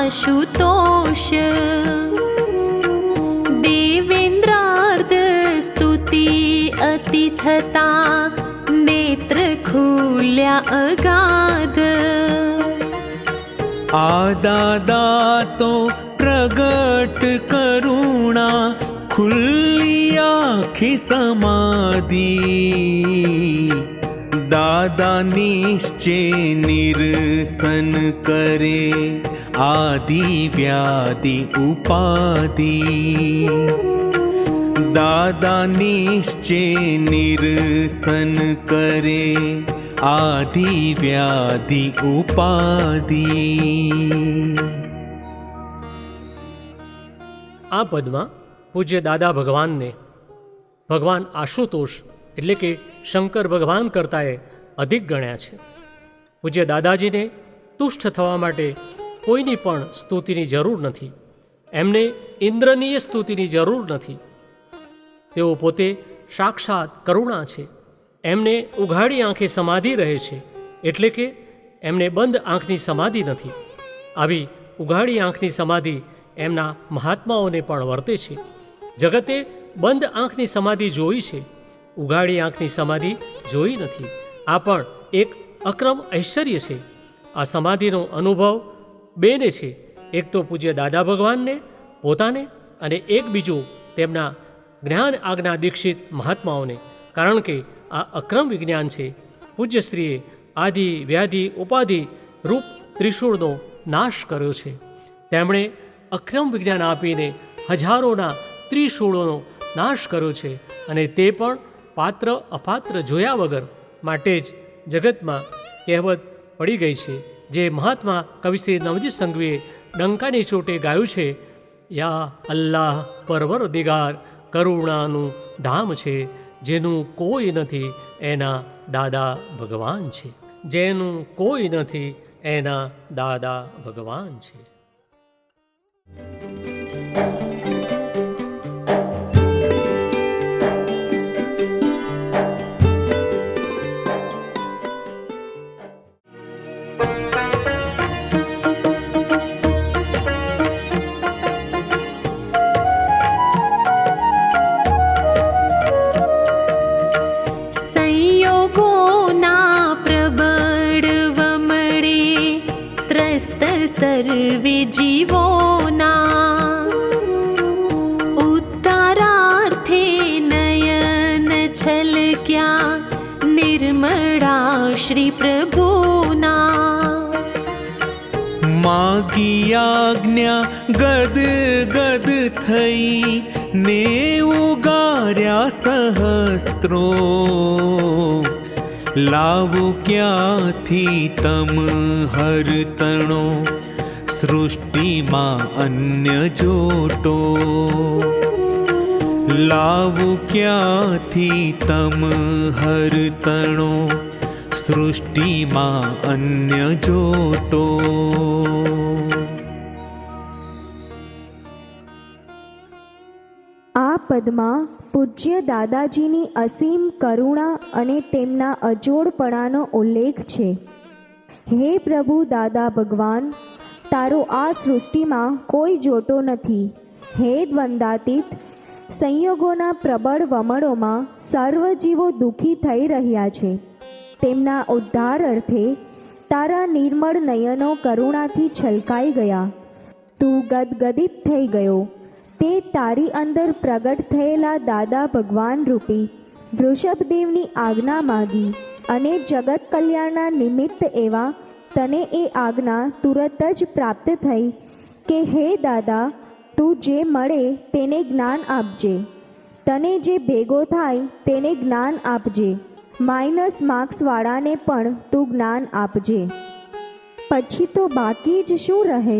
आशुतोष देवेन्द्रार्ध स्तुति अति थता नेत्र खुल्या अगाध। आदादा तो प्रगट करुणा खुली आँखी समाधि। दादा निश्चय निरसन करे आदि व्याधि उपाधि। दादा निश्चय निरसन करे आदि व्याधि उपाधि। आ पदमा पूज्य दादा भगवान ने भगवान आशुतोष એટલે કે શંકર ભગવાન કરતાંય અધિક ગણ્યા છે। પૂજ્ય દાદાજીને તુષ્ટ થવા માટે કોઈની પણ સ્તુતિની જરૂર નથી, એમને ઇન્દ્રનીય સ્તુતિની જરૂર નથી। તેઓ પોતે સાક્ષાત કરુણા છે। એમને ઉઘાડી આંખે સમાધિ રહે છે, એટલે કે એમને બંધ આંખની સમાધિ નથી। આવી ઉઘાડી આંખની સમાધિ એમના મહાત્માઓને પણ વર્તે છે। જગતે બંધ આંખની સમાધિ જોઈ છે, ઉઘાડી આંખની સમાધિ જોઈ નથી। આ પણ એક અક્રમ ઐશ્વર્ય છે। આ સમાધિનો અનુભવ બેને છે, એક તો પૂજ્ય દાદા ભગવાનને પોતાને અને એક બીજું તેમના જ્ઞાન આજ્ઞા દીક્ષિત મહાત્માઓને, કારણ કે આ અક્રમ વિજ્ઞાન છે। પૂજ્યશ્રીએ આદિ વ્યાધિ ઉપાધિ રૂપ ત્રિશૂળનો નાશ કર્યો છે। તેમણે અક્રમ વિજ્ઞાન આપીને હજારોના ત્રિશૂળોનો નાશ કર્યો છે, અને તે પણ પાત્ર અપાત્ર જોયા વગર। માટે જ જગતમાં કહેવત પડી ગઈ છે, જે મહાત્મા કવિશ્રી નવજીત સંઘવીએ ડંકાની ચોટે ગાયું છે, યા અલ્લાહ પરવરદિગાર કરુણાનું ધામ છે, જેનું કોઈ નથી એના દાદા ભગવાન છે। જેનું કોઈ નથી એના દાદા ભગવાન છે। सर्वे जीवोना उद्धारार्थे नयन छलक्या निर्मळा श्री प्रभुना। मागी आज्ञा गद गद थई ने उगार्या सहस्त्रो। लावू क्यांथी तम हरतणो सृष्टि मां अन्य जोटो। लावू क्यांथी तम हरतणो सृष्टि मां अन्य जोटो। आ पदमा પૂજ્ય દાદાજીની અસીમ કરુણા અને તેમના અજોડપણાનો ઉલ્લેખ છે। હે પ્રભુ દાદા ભગવાન, તારો આ સૃષ્ટિમાં કોઈ જોટો નથી। હે દ્વંદાતીત, સંયોગોના પ્રબળ વમળોમાં સર્વ જીવો દુઃખી થઈ રહ્યા છે। તેમના ઉદ્ધાર અર્થે તારા નિર્મળ નયનો કરુણાથી છલકાઈ ગયા। તું ગદગદિત થઈ ગયો। તે તારી અંદર પ્રગટ થયેલા દાદા ભગવાન રૂપી વૃષભદેવની આજ્ઞા માગી અને જગત કલ્યાણના નિમિત્ત એવા તને એ આજ્ઞા તુરત જ પ્રાપ્ત થઈ કે હે દાદા, તું જે મળે તેને જ્ઞાન આપજે, તને જે ભેગો થાય તેને જ્ઞાન આપજે, -માર્ક્સવાળાને પણ તું જ્ઞાન આપજે. પછી તો બાકી જ શું રહે?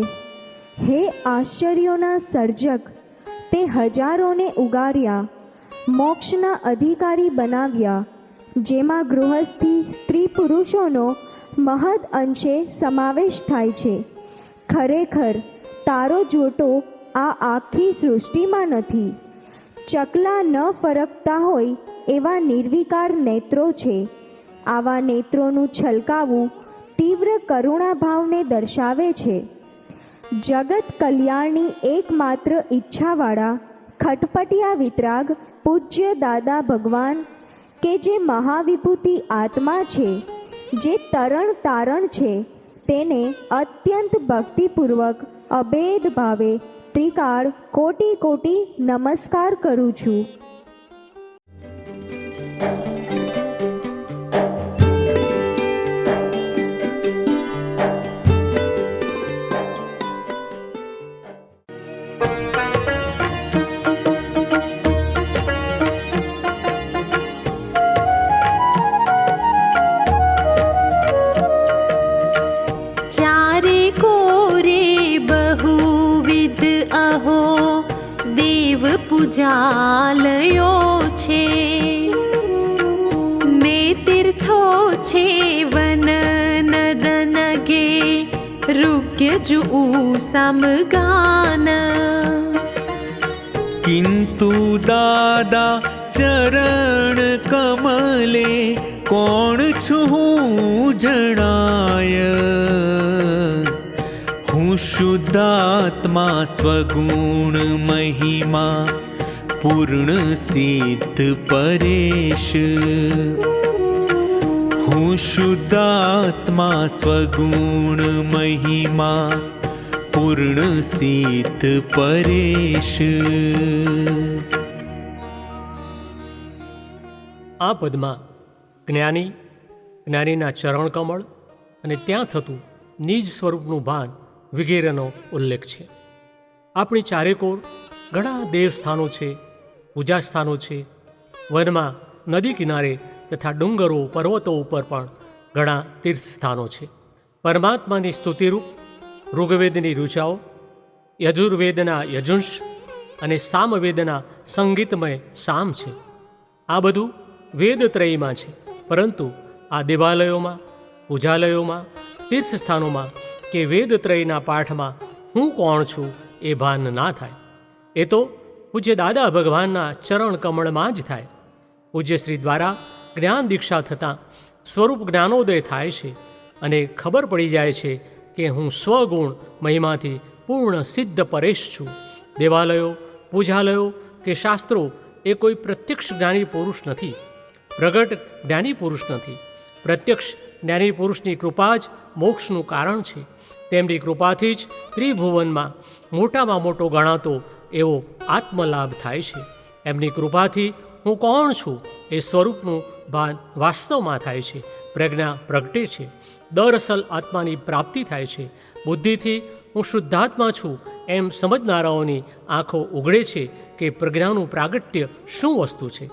હે આશ્ચર્યોના સર્જક, તે હજારોને ઉગાર્યા, મોક્ષના અધિકારી બનાવ્યા, જેમાં ગૃહસ્થી સ્ત્રી પુરુષોનો મહદ અંશે સમાવેશ થાય છે. ખરેખર તારો જોટો આ આખી સૃષ્ટિમાં નથી. ચકલા ન ફરકતા હોય એવા નિર્વિકાર નેત્રો છે. આવા નેત્રોનું છલકાવું તીવ્ર કરુણાભાવને દર્શાવે છે. જગત કલ્યાણની એકમાત્ર ઈચ્છાવાળા ખટપટિયા વિતરાગ પૂજ્ય દાદા ભગવાન, કે જે મહાવિભૂતિ આત્મા છે, જે તરણ તારણ છે, તેને અત્યંત ભક્તિપૂર્વક અભેદ ભાવે ત્રિકાળ કોટી કોટી નમસ્કાર કરું છું. પૂજાલયો છે ને તીર્થો છે, વન નદન ગે રુગ્ય જુ સમગાન. કિંતુ દાદા ચરણ કમલે કોણ છું હું જણાય. હું શુદ્ધાત્મા સ્વગુણ મહિમા પૂર્ણ સિદ્ધ પરેશ. હું શુદ્ધાત્મા સ્વગુણ મહિમા પૂર્ણ સિદ્ધ પરેશ. આ પદમાં જ્ઞાની, જ્ઞાનીના ચરણ કમળ અને ત્યાં થતું નિજ સ્વરૂપનું ભાન વગેરેનો ઉલ્લેખ છે. આપણી ચારેકોર ઘણા દેવસ્થાનો છે, પૂજા સ્થાનો છે. વનમાં, નદી કિનારે તથા ડુંગરો પર્વતો ઉપર પણ ઘણા તીર્થ સ્થાનો છે. પરમાત્માની સ્તુતિરૂપ ઋગ્વેદની ઋચાઓ, યજુર્વેદના યજુંશ અને સામવેદના સંગીતમય સામ છે. આ બધું વેદત્રયીમાં છે. પરંતુ આ દેવાલયોમાં, પૂજાલયોમાં, તીર્થસ્થાનોમાં કે વેદત્રયના પાઠમાં હું કોણ છું એ ભાન ના થાય. એ તો પૂજ્ય દાદા ભગવાનના ચરણ કમળમાં જ થાય. પૂજ્યશ્રી દ્વારા જ્ઞાન દીક્ષા થતાં સ્વરૂપ જ્ઞાનોદય થાય છે અને ખબર પડી જાય છે કે હું સ્વગુણ મહિમાથી પૂર્ણ સિદ્ધ પરેશ છું. દેવાલયો, પૂજાલયો કે શાસ્ત્રો એ કોઈ પ્રત્યક્ષ જ્ઞાની પુરુષ નથી, પ્રગટ જ્ઞાની પુરુષ નથી. પ્રત્યક્ષ જ્ઞાની પુરુષની કૃપા જ મોક્ષનું કારણ છે. તેમની કૃપાથી જ ત્રિભુવનમાં મોટામાં મોટો ગણાતો એવો આત્મલાભ થાય છે. એમની કૃપાથી હું કોણ છું એ સ્વરૂપનું ભાન વાસ્તવમાં થાય છે. પ્રજ્ઞા પ્રગટે છે. દરઅસલ આત્માની પ્રાપ્તિ થાય છે. બુદ્ધિથી હું શુદ્ધાત્મા છું એમ સમજનારાઓની આંખો ઉઘડે છે કે પ્રજ્ઞાનું પ્રાગટ્ય શું વસ્તુ છે.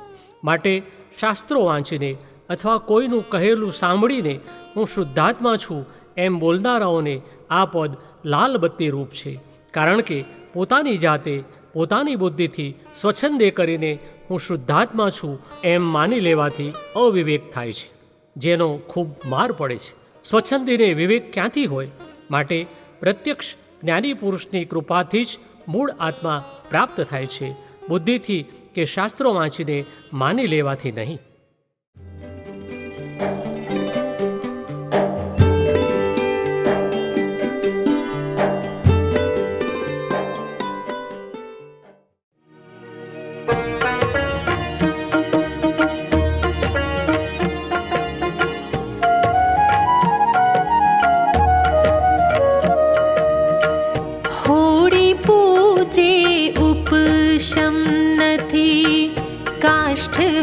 માટે શાસ્ત્રો વાંચીને અથવા કોઈનું કહેલું સાંભળીને હું શુદ્ધાત્મા છું એમ બોલનારાઓને આ પદ લાલબત્તી રૂપ છે. કારણ કે પોતાની જાતે પોતાની બુદ્ધિથી સ્વચ્છંદે કરીને હું શુદ્ધાત્મા છું એમ માની લેવાથી અવિવેક થાય છે, જેનો ખૂબ માર પડે છે. સ્વચ્છંદીને વિવેક ક્યાંથી હોય? માટે પ્રત્યક્ષ જ્ઞાની પુરુષની કૃપાથી જ મૂળ આત્મા પ્રાપ્ત થાય છે, બુદ્ધિથી કે શાસ્ત્રો વાંચીને માની લેવાથી નહીં.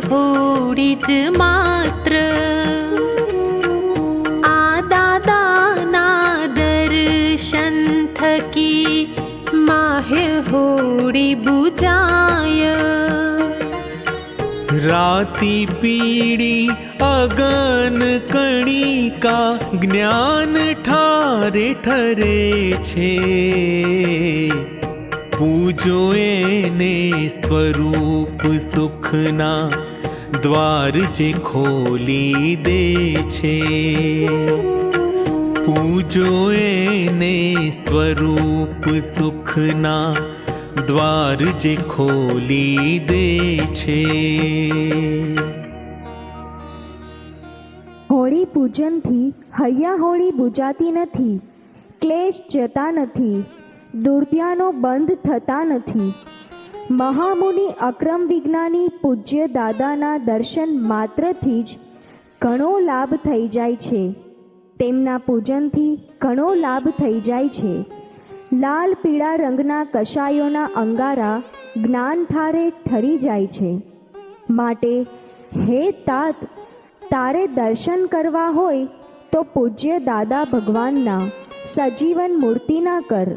હોડી રાતી પીડી અગન કણિકા જ્ઞાન ઠારે ઠરે છે. પૂજો એને સ્વરૂપ સુખના દ્વાર જે ખોલી દે છે. પૂજો એને સ્વરૂપ સુખના દ્વાર જે ખોલી દે છે. હોળી પૂજનથી હૈયા હોળી બુજાતી નથી, ક્લેશ જતા નથી, દુર્ધ્યાનો બંધ થતા નથી. મહામુનિ અક્રમ વિજ્ઞાની પૂજ્ય દાદાના દર્શન માત્રથી જ ઘણો લાભ થઈ જાય છે. તેમના પૂજનથી ઘણો લાભ થઈ જાય છે. લાલ પીળા રંગના કશાયોના અંગારા જ્ઞાન ઠારે ઠરી જાય છે. માટે હે તાત, તારે દર્શન કરવા હોય તો પૂજ્ય દાદા ભગવાનના સજીવન મૂર્તિના કર.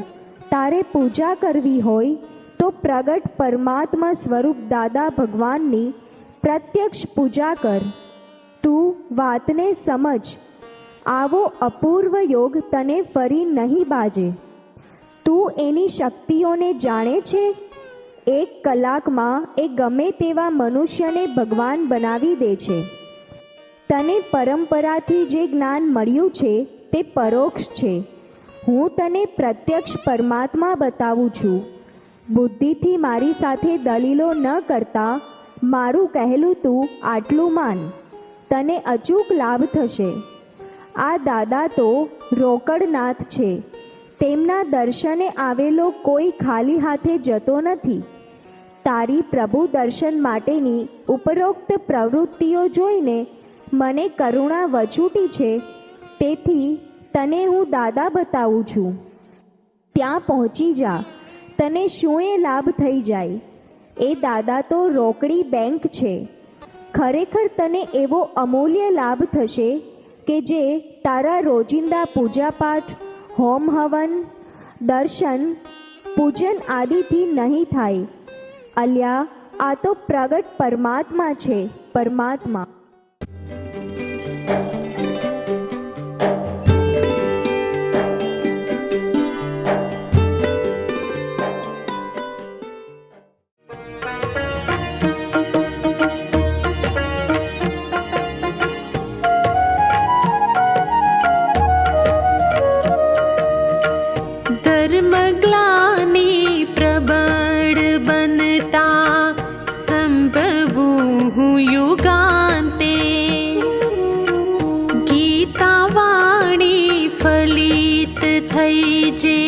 તારે પૂજા કરવી હોય તો પ્રગટ પરમાત્મા સ્વરૂપ દાદા ભગવાનની પ્રત્યક્ષ પૂજા કર. તું વાતને સમજ. આવો અપૂર્વ યોગ તને ફરી નહીં બાજે. તું એની શક્તિઓને જાણે છે? 1 કલાકમાં એ ગમે તેવા મનુષ્યને ભગવાન બનાવી દે છે. તને પરંપરાથી જે જ્ઞાન મળ્યું છે તે પરોક્ષ છે. હું તને પ્રત્યક્ષ પરમાત્મા બતાવું છું. બુદ્ધિથી મારી સાથે દલીલો ન કરતા મારું કહેલું તું આટલું માન. તને અચૂક લાભ થશે. આ દાદા તો રોકડનાથ છે. તેમના દર્શને આવેલો કોઈ ખાલી હાથે જતો નથી. તારી પ્રભુ દર્શન માટેની ઉપરોક્ત પ્રવૃત્તિઓ જોઈને મને કરુણા વચૂટી છે. તેથી તને હું દાદા બતાવું છું. ત્યાં પહોંચી જા. તને શું એ લાભ થઈ જાય. એ દાદા તો રોકડી બેંક છે. ખરેખર તને એવો અમૂલ્ય લાભ થશે કે જે તારા રોજિંદા પૂજાપાઠ, હોમ હવન, દર્શન, પૂજન આદિથી નહીં થાય. અલ્યા, આ તો પ્રગટ પરમાત્મા છે, પરમાત્મા. धर्मग्लानि प्रबल बनता संभवु युगान्ते. गीतावाणी फलित થઈ જે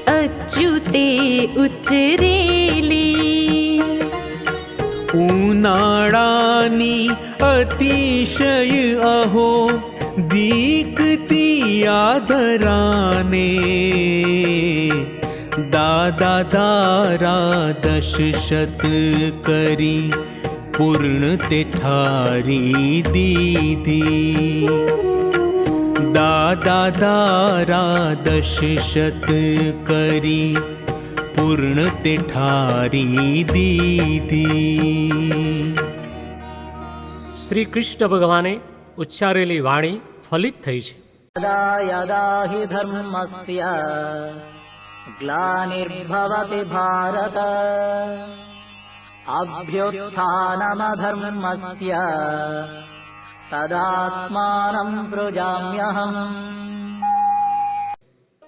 અચ્યુતે ઉચ્ચરેલી. ઉનાળાની અતિશય અહો દીકતી આદરાને. દાદા દારા 10 શત કરી પૂર્ણ તે ઠારી દીધી. દાદા દારા 10 શત કરી પૂર્ણ તે ઠારી દીધી. શ્રી કૃષ્ણ ભગવાને ઉચ્ચારેલી વાણી ફલિત થઈ છે. यदा यदा हि धर्मस्य ग्लानिर्भवति भारत अभ्युत्थानमधर्मस्य तदात्मानं सृजाम्यहम्.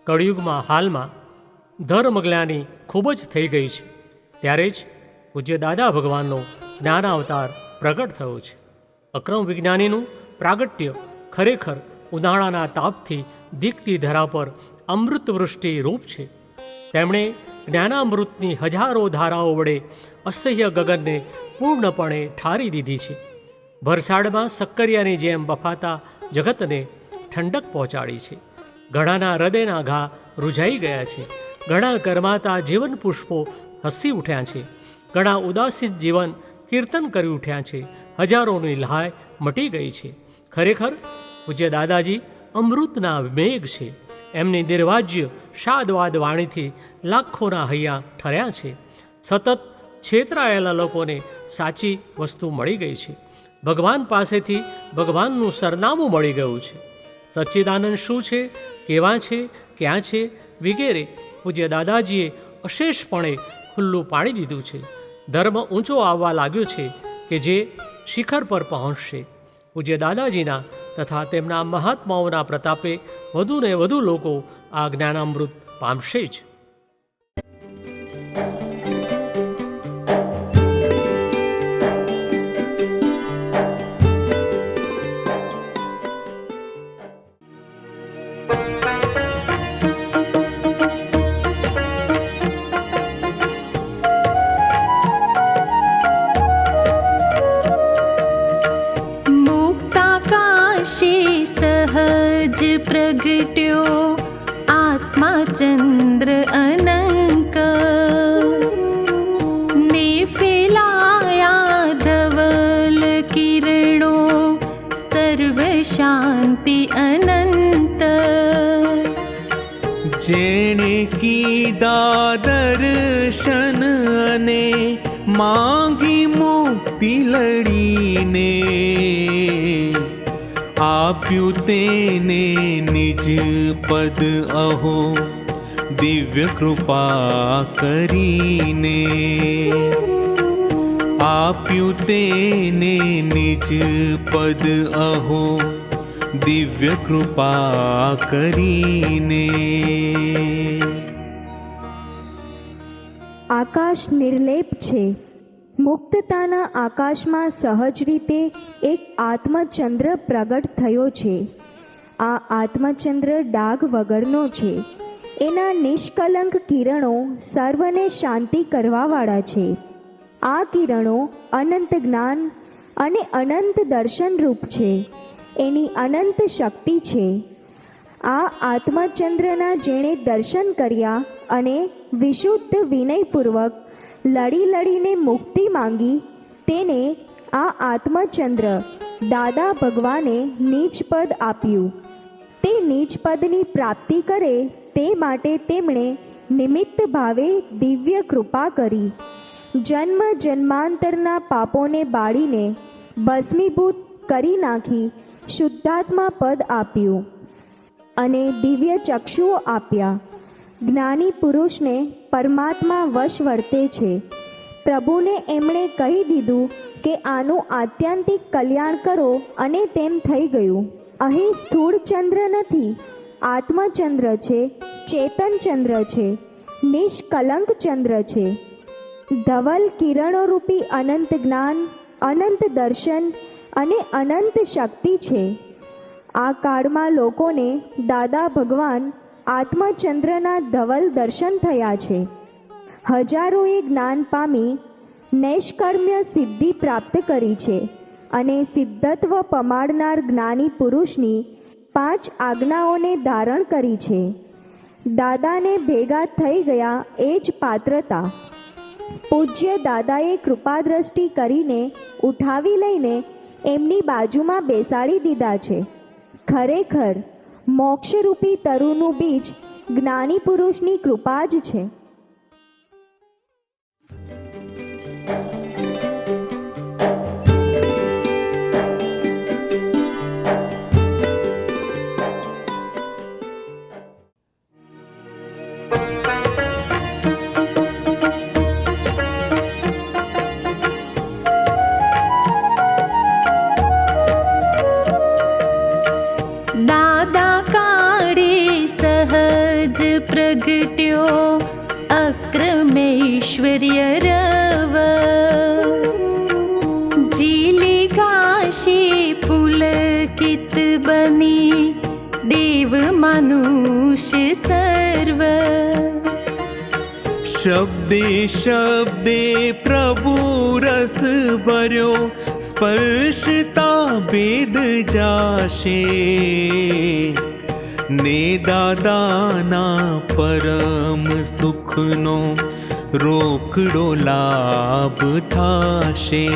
કળિયુગમાં હાલમાં ધર્મગ્લાની ખૂબ જ થઈ ગઈ છે. ત્યારે જ પૂજ્ય દાદા ભગવાનનો જ્ઞાનાવતાર પ્રગટ થયો છે. અક્રમ વિજ્ઞાનીનું પ્રાગટ્ય ખરેખર ઉનાળાના તાપથી દીકતી ધરા પર અમૃતવૃષ્ટિ રૂપ છે. તેમણે જ્ઞાનામૃતની હજારો ધારાઓ વડે અસહ્ય ગગનને પૂર્ણપણે ઠારી દીધી છે. ભરસાડમાં સક્કરિયાની જેમ બફાતા જગતને ઠંડક પહોંચાડી છે. ઘણાના હૃદયના ઘા રૂઝાઈ ગયા છે. ઘણા કરમાતા જીવન પુષ્પો હસી ઉઠ્યા છે. ઘણા ઉદાસીન જીવન કીર્તન કરી ઉઠ્યા છે. હજારોની લહાય મટી ગઈ છે. ખરેખર પૂજ્ય દાદાજી અમૃતના મેઘ છે. એમની નિર્વાજ્ય શાદવાદ વાણીથી લાખોના હૈયા ઠર્યા છે. સતત છેતરાયેલા લોકોને સાચી વસ્તુ મળી ગઈ છે. ભગવાન પાસેથી ભગવાનનું સરનામું મળી ગયું છે. સચ્ચિદાનંદ શું છે, કેવા છે, ક્યાં છે વગેરે પૂજ્ય દાદાજીએ અશેષપણે ખુલ્લું પાડી દીધું છે. ધર્મ ઊંચો આવવા લાગ્યો છે કે જે શિખર પર પહોંચશે. પૂજ્ય દાદાજીના તથા તેમના મહાત્માઓના પ્રતાપે વધુ ને વધુ લોકો આ જ્ઞાનામૃત પામશે જ. સહજ પ્રગટ્યો આત્મા ચંદ્ર અનંક ને ફેલાયા ધવલ કિરણો સર્વ શાંતિ અનંત. જેણે કીધા દર્શન અને માંગી મુક્તિ લડીને, આપ્યું તેને નિજ પદ અહો દિવ્ય કૃપા કરીને. આપ્યું તેને નિજ પદ અહો દિવ્ય કૃપા કરીને. આકાશ નિર્લેપ છે. મુક્તતાના આકાશમાં સહજ રીતે એક આત્મચંદ્ર પ્રગટ થયો છે. આ આત્મચંદ્ર ડાઘ વગરનો છે. એના નિષ્કલંક કિરણો સર્વને શાંતિ કરવાવાળા છે. આ કિરણો અનંત જ્ઞાન અને અનંત દર્શનરૂપ છે. એની અનંત શક્તિ છે. આ આત્મચંદ્રના જેણે દર્શન કર્યા અને વિશુદ્ધ વિનયપૂર્વક લડી લડીને મુક્તિ માંગી, તેને આ આત્મચંદ્ર દાદા ભગવાને નીચપદ આપ્યું. તે નીચપદની પ્રાપ્તિ કરે તે માટે તેમણે નિમિત્ત ભાવે દિવ્ય કૃપા કરી. જન્મ જન્માંતરના પાપોને બાળીને ભસ્મીભૂત કરી નાખી શુદ્ધાત્મા પદ આપ્યું અને દિવ્ય ચક્ષુઓ આપ્યા. જ્ઞાની પુરુષને પરમાત્મા વશ વર્તે છે. પ્રભુને એમણે કહી દીધું કે આનું આત્યંતિક કલ્યાણ કરો અને તેમ થઈ ગયું. અહીં સ્થૂળ ચંદ્ર નથી, આત્મચંદ્ર છે, ચેતનચંદ્ર છે, નિષ્કલંક ચંદ્ર છે. ધવલ કિરણોરૂપી અનંત જ્ઞાન, અનંત દર્શન અને અનંત શક્તિ છે. આ કાળમાં લોકોને દાદા ભગવાન આત્મચંદ્રના ધવલ દર્શન થયા છે. હજારોએ જ્ઞાન પામી નૈષ્કર્મ્ય સિદ્ધિ પ્રાપ્ત કરી છે અને સિદ્ધત્વ પમાડનાર જ્ઞાની પુરુષની 5 આજ્ઞાઓને ધારણ કરી છે. દાદાને ભેગા થઈ ગયા એ જ પાત્રતા. પૂજ્ય દાદાએ કૃપાદ્રષ્ટિ કરીને ઉઠાવી લઈને એમની બાજુમાં બેસાડી દીધા છે. ખરેખર મોક્ષરૂપી તરુનું બીજ જ્ઞાની પુરુષની કૃપા જ છે. પ્રગટ્યો અક્રમૈશ્વર્ય રવ જીલી કાશી પુલકિત બની દેવ મનુષ્ય સર્વ. શબ્દે શબ્દે પ્રભુ રસ ભર્યો સ્પર્શતા ભેદ જાશે. ને દાદાના પરમ સુખનો રોકડો લાભ થાશે.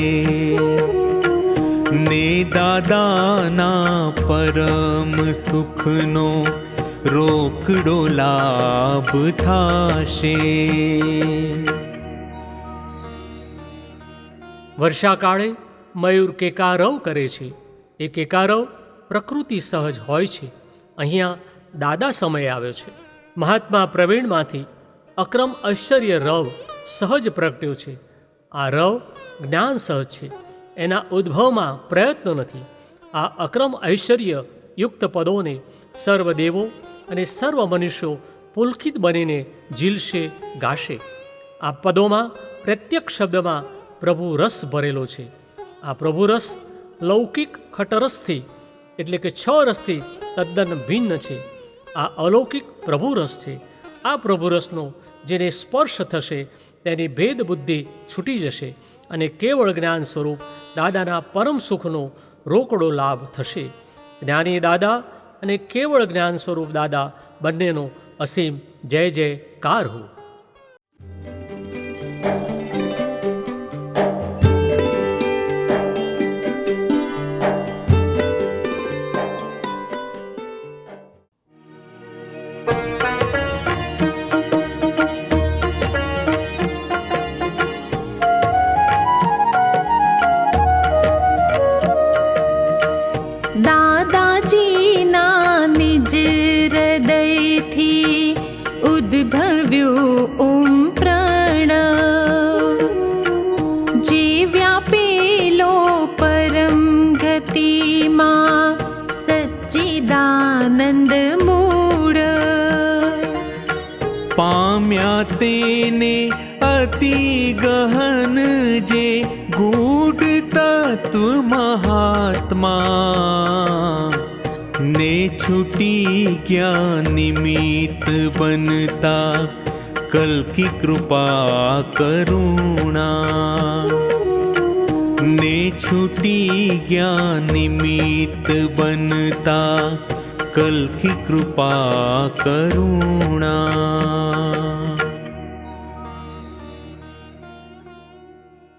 ને દાદાના પરમ સુખનો રોકડો લાભ થાશે. વર્ષાકાળે મયુર કેકારવ કરે છે. એ કેકારવ પ્રકૃતિ સહજ હોય છે. અહીંયા દાદા સમય આવ્યો છે. મહાત્મા પ્રવીણમાંથી અક્રમ ઐશ્વર્ય રવ સહજ પ્રગટ્યો છે. આ રવ જ્ઞાન સહજ છે. એના ઉદ્ભવમાં પ્રયત્ન નથી. આ અક્રમ ઐશ્વર્ય યુક્ત પદોને સર્વદેવો અને સર્વ મનુષ્યો પુલકિત બનીને ઝીલશે, ગાશે. આ પદોમાં પ્રત્યેક શબ્દમાં પ્રભુ રસ ભરેલો છે. આ પ્રભુ રસ લૌકિક ખટરસથી એટલે કે 6 રસથી તદ્દન ભિન્ન છે. આ અલૌકિક પ્રભુ રસ છે. આ પ્રભુ રસનો જેને સ્પર્શ થશે તેની ભેદ બુદ્ધિ છૂટી જશે અને કેવળ જ્ઞાન સ્વરૂપ દાદાના પરમ સુખનો રોકડો લાભ થશે. જ્ઞાની દાદા અને કેવળ જ્ઞાન સ્વરૂપ દાદા બંનેનો અસીમ જય જયકાર હો. દાદાજીના નિજ હૃદયથી ઉદ્ભવ્યો ઓમ પ્રણવ, જે વ્યાપેલો પરમ ગતિમાં સચ્ચિદાનંદ મૂળ. પામ્યા તેને અતિ ગહન જે ગૂઢ તત્વ મહાત્મા, ને છૂટી ગયા નિમિત્ત બનતા કલ્કી કૃપા કરુણા. ને છૂટી ગયા નિમિત્ત બનતા કલ્કી કૃપા કરુણા.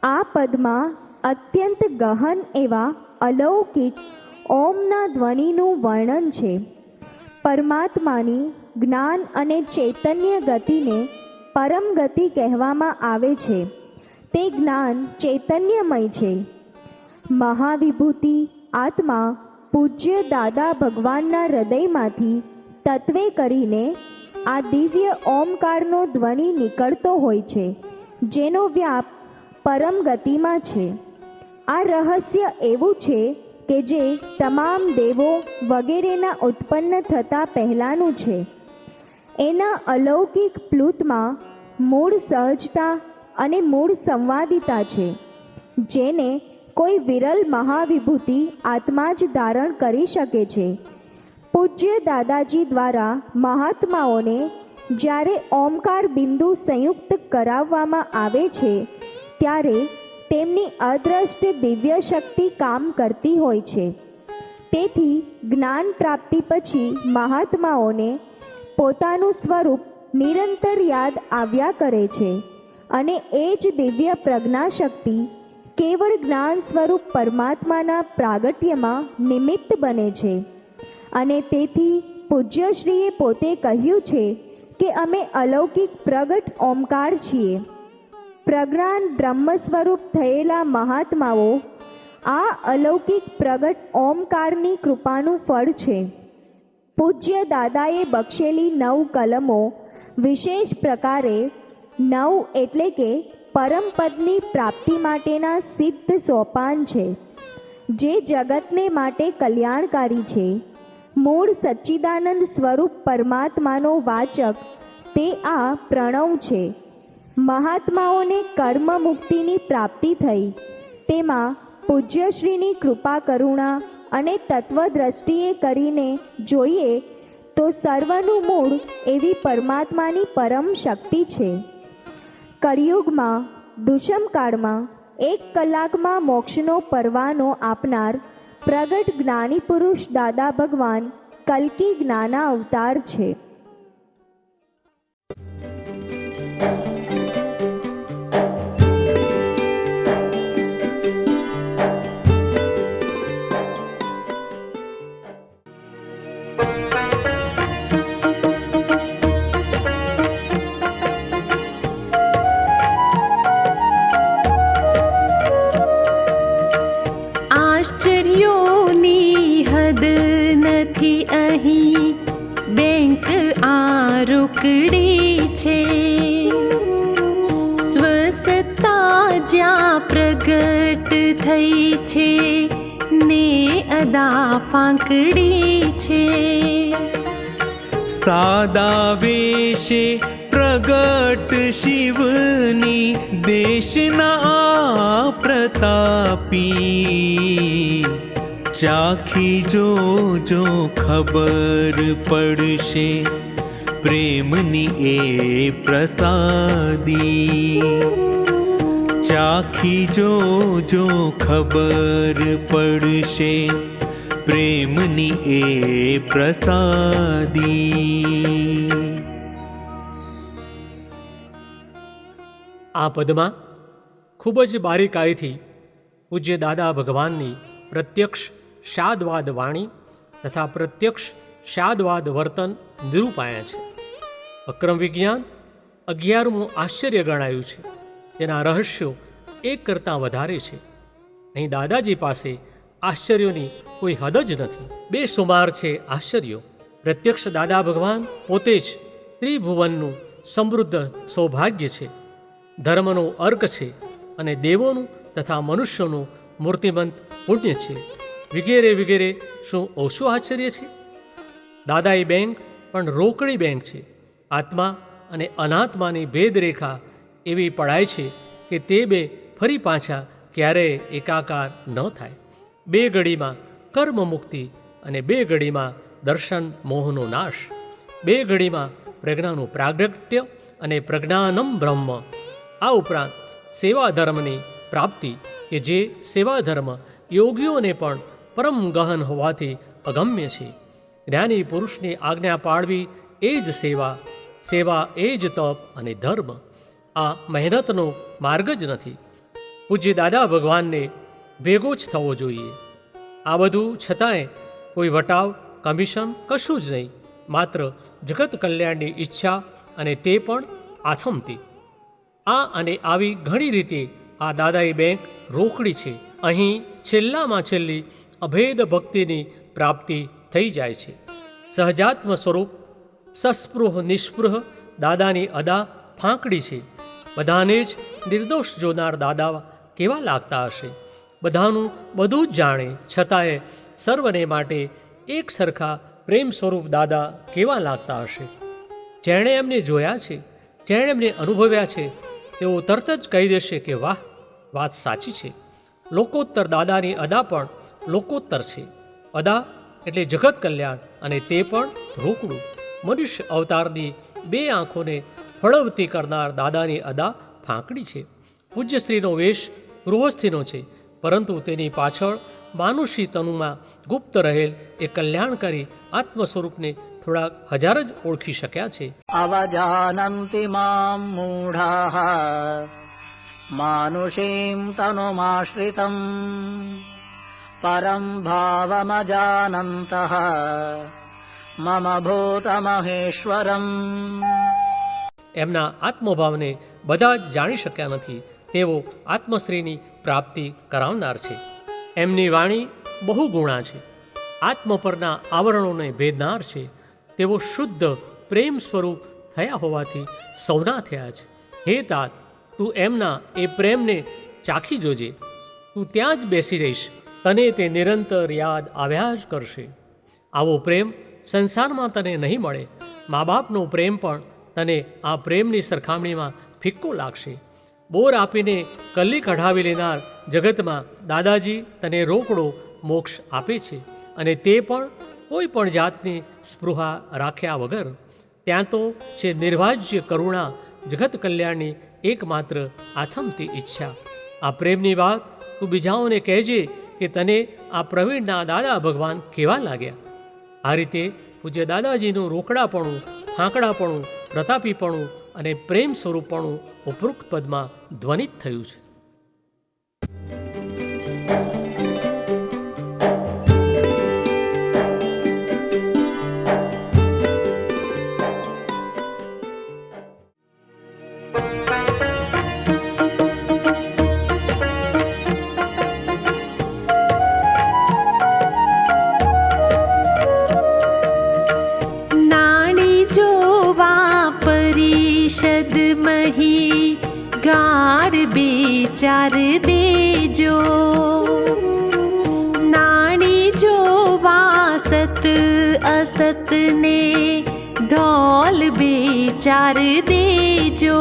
આ પદમાં અત્યંત ગહન એવા અલૌકિક ઓમના ધ્વનિનું વર્ણન છે. પરમાત્માની જ્ઞાન અને ચૈતન્ય ગતિને પરમ ગતિ કહેવામાં આવે છે. તે જ્ઞાન ચૈતન્યમય છે. મહાવિભૂતિ આત્મા પૂજ્ય દાદા ભગવાનના હૃદયમાંથી તત્વે કરીને આ દિવ્ય ઓમકારનો ધ્વનિ નીકળતો હોય છે, જેનો વ્યાપ પરમ ગતિમાં છે. આ રહસ્ય એવું છે કે જે તમામ દેવો વગેરેના ઉત્પન્ન થતાં પહેલાંનું છે. એના અલૌકિક પ્લુતમાં મૂળ સહજતા અને મૂળ સંવાદિતા છે, જેને કોઈ વિરલ મહાવિભૂતિ આત્મા જ ધારણ કરી શકે છે. પૂજ્ય દાદાજી દ્વારા મહાત્માઓને જ્યારે ઓમકાર બિંદુ સંયુક્ત કરાવવામાં આવે છે ત્યારે તેમની અદ્રષ્ટ દિવ્ય શક્તિ કામ કરતી હોય છે. તેથી જ્ઞાન પ્રાપ્તિ પછી મહાત્માઓને પોતાનું સ્વરૂપ નિરંતર યાદ આવ્યા કરે છે અને એ જ દિવ્ય પ્રજ્ઞાશક્તિ કેવળ જ્ઞાન સ્વરૂપ પરમાત્માના પ્રાગટ્યમાં નિમિત્ત બને છે. અને તેથી પૂજ્યશ્રીએ પોતે કહ્યું છે કે અમે અલૌકિક પ્રગટ ઓમકાર છીએ. પ્રજ્ઞાન બ્રહ્મ સ્વરૂપ થયેલા મહાત્માઓ આ અલૌકિક પ્રગટ ઓમકારની કૃપાનું ફળ છે. પૂજ્ય દાદાએ બક્ષેલી 9 કલમો વિશેષ પ્રકારે 9 એટલે કે પરમપદની પ્રાપ્તિ માટેના સિદ્ધ સોપાન છે, જે જગતને માટે કલ્યાણકારી છે. મૂળ સચ્ચિદાનંદ સ્વરૂપ પરમાત્માનો વાચક તે આ પ્રણવ છે. મહાત્માઓને કર્મ મુક્તિની પ્રાપ્તિ થઈ તેમાં પૂજ્યશ્રીની કૃપા કરુણા અને તત્વદ્રષ્ટિએ કરીને જોઈએ તો સર્વનું મૂળ એવી પરમાત્માની પરમ શક્તિ છે. કળિયુગમાં દુષ્મકાળમાં 1 કલાકમાં મોક્ષનો પરવાનો આપનાર પ્રગટ જ્ઞાની પુરુષ દાદા ભગવાન કલ્કી જ્ઞાના અવતાર છે. તેથી અહીં બેંક આ રોકડી છે. સ્વસત્તા જ્યાં પ્રગટ થઈ છે ને અદા ફાંકડી છે. સાદા વેશે પ્રગટ શિવની દેશના આ પ્રતાપી. ચાખી જો ખબર પડશે પ્રેમની એ પ્રસાદી. ચાખી જો ખબર પડશે પ્રેમની એ પ્રસાદી. આ પદમાં ખૂબ જ બારીકાઈથી પૂજ્ય દાદા ભગવાનની પ્રત્યક્ષ શાદવાદ વાણી તથા પ્રત્યક્ષ શાદવાદ વર્તન નિરૂપાયા છે. અક્રમ વિજ્ઞાન 11મું આશ્ચર્ય ગણાયું છે. તેના રહસ્યો એક કરતાં વધારે છે. અહીં દાદાજી પાસે આશ્ચર્યોની કોઈ હદ જ નથી. બેસુમાર છે આશ્ચર્યો. પ્રત્યક્ષ દાદા ભગવાન પોતે જ ત્રિભુવનનું સમૃદ્ધ સૌભાગ્ય છે, ધર્મનો અર્ક છે અને દેવોનું તથા મનુષ્યોનું મૂર્તિમંત પુણ્ય છે, વગેરે વગેરે. શું ઓછું આશ્ચર્ય છે? દાદાઈ બેંક પણ રોકડી બેંક છે. આત્મા અને અનાત્માની ભેદરેખા એવી પડાય છે કે તે બે ફરી પાછા ક્યારેય એકાકાર ન થાય. બે ઘડીમાં કર્મ મુક્તિ અને બે ઘડીમાં દર્શન મોહનો નાશ. બે ઘડીમાં પ્રજ્ઞાનું પ્રાગટ્ય અને પ્રજ્ઞાનમ બ્રહ્મ. આ ઉપરાંત સેવા ધર્મની પ્રાપ્તિ કે જે સેવા ધર્મ યોગીઓને પણ પરમ ગહન હોવાથી અગમ્ય છે. જ્ઞાની પુરુષની આજ્ઞા પાળવી એ જ સેવા, સેવા એ જ તપ અને ધર્મ. આ મહેનતનો માર્ગ જ નથી. પૂજ્ય દાદા ભગવાનને ભેગો જ થવો જોઈએ. આ બધું છતાંય કોઈ વટાવ, કમિશન કશું જ નહીં, માત્ર જગત કલ્યાણની ઈચ્છા અને તે પણ આથમતી. આ અને આવી ઘણી રીતે આ દાદાઈ બેંક રોકડી છે. અહીં છેલ્લામાં છેલ્લી અભેદ ભક્તિની પ્રાપ્તિ થઈ જાય છે. સહજાત્મ સ્વરૂપ સસ્પૃહ નિષ્પૃહ દાદાની અદા ફાંકડી છે. બધાને જ નિર્દોષ જોનાર દાદા કેવા લાગતા હશે? બધાનું બધું જ જાણે છતાંય સર્વને માટે એક સરખા પ્રેમ સ્વરૂપ દાદા કેવા લાગતા હશે? જેણે એમને જોયા છે, જેણે એમને અનુભવ્યા છે, તેઓ તરત જ કહી દેશે કે વાહ, વાત સાચી છે. લોકોત્તર દાદાની અદા પણ લોકોત્તર છે. અદા એટલે જગત કલ્યાણ અને તે પણ રોકડું. મનુષ્ય અવતારની બે આંખોને ફળવતી કરનાર દાદાની અદા ફાંકડી છે. પૂજ્યશ્રીનો વેશ ગૃહસ્થીનો છે, પરંતુ તેની પાછળ માનુષી તનુમાં ગુપ્ત રહેલ એ કલ્યાણકારી આત્મ સ્વરૂપને થોડાક હજાર જ ઓળખી શક્યા છે. અવજાનંતિ મામ મૂઢાઃ માનુષીમ તનુમાશ્રિતમ પરમ ભાવમજાનંતઃ મમ ભૂતમહેશ્વરમ. એમના આત્મભાવને બધા જ જાણી શક્યા નથી. તેઓ આત્મશ્રીની પ્રાપ્તિ કરાવનાર છે. એમની વાણી બહુ ગુણા છે, આત્મ પરના આવરણોને ભેદનાર છે. તેઓ શુદ્ધ પ્રેમ સ્વરૂપ થયા હોવાથી સૌના થયા છે. હે તાત, તું એમના એ પ્રેમને ચાખી જોજે. તું ત્યાં જ બેસી રહીશ, તને તે નિરંતર યાદ આવ્યા જ કરશે. આવો પ્રેમ સંસારમાં તને નહીં મળે. મા બાપનો પ્રેમ પણ તને આ પ્રેમની સરખામણીમાં ફિક્કો લાગશે. બોર આપીને કલ્લી કઢાવી લેનાર જગતમાં દાદાજી તને રોકડો મોક્ષ આપે છે, અને તે પણ કોઈ પણ જાતની સ્પૃહા રાખ્યા વગર. ત્યાં તો છે નિર્વાજ્ય કરુણા, જગત કલ્યાણની એકમાત્ર આથમતી ઈચ્છા. આ પ્રેમની વાત તું બીજાઓને કહેજે કે તને આ પ્રવીણના દાદા ભગવાન કેવા લાગ્યા. આ રીતે પૂજ્ય દાદાજીનું રોકડાપણું, ફાંકડાપણું, પ્રતાપીપણું અને પ્રેમ સ્વરૂપપણું ઉપરોક્ત પદમાં ધ્વનિત થયું છે. बेचार देजो। नाणी जोवा सत असत ने धौल बेचार देजो।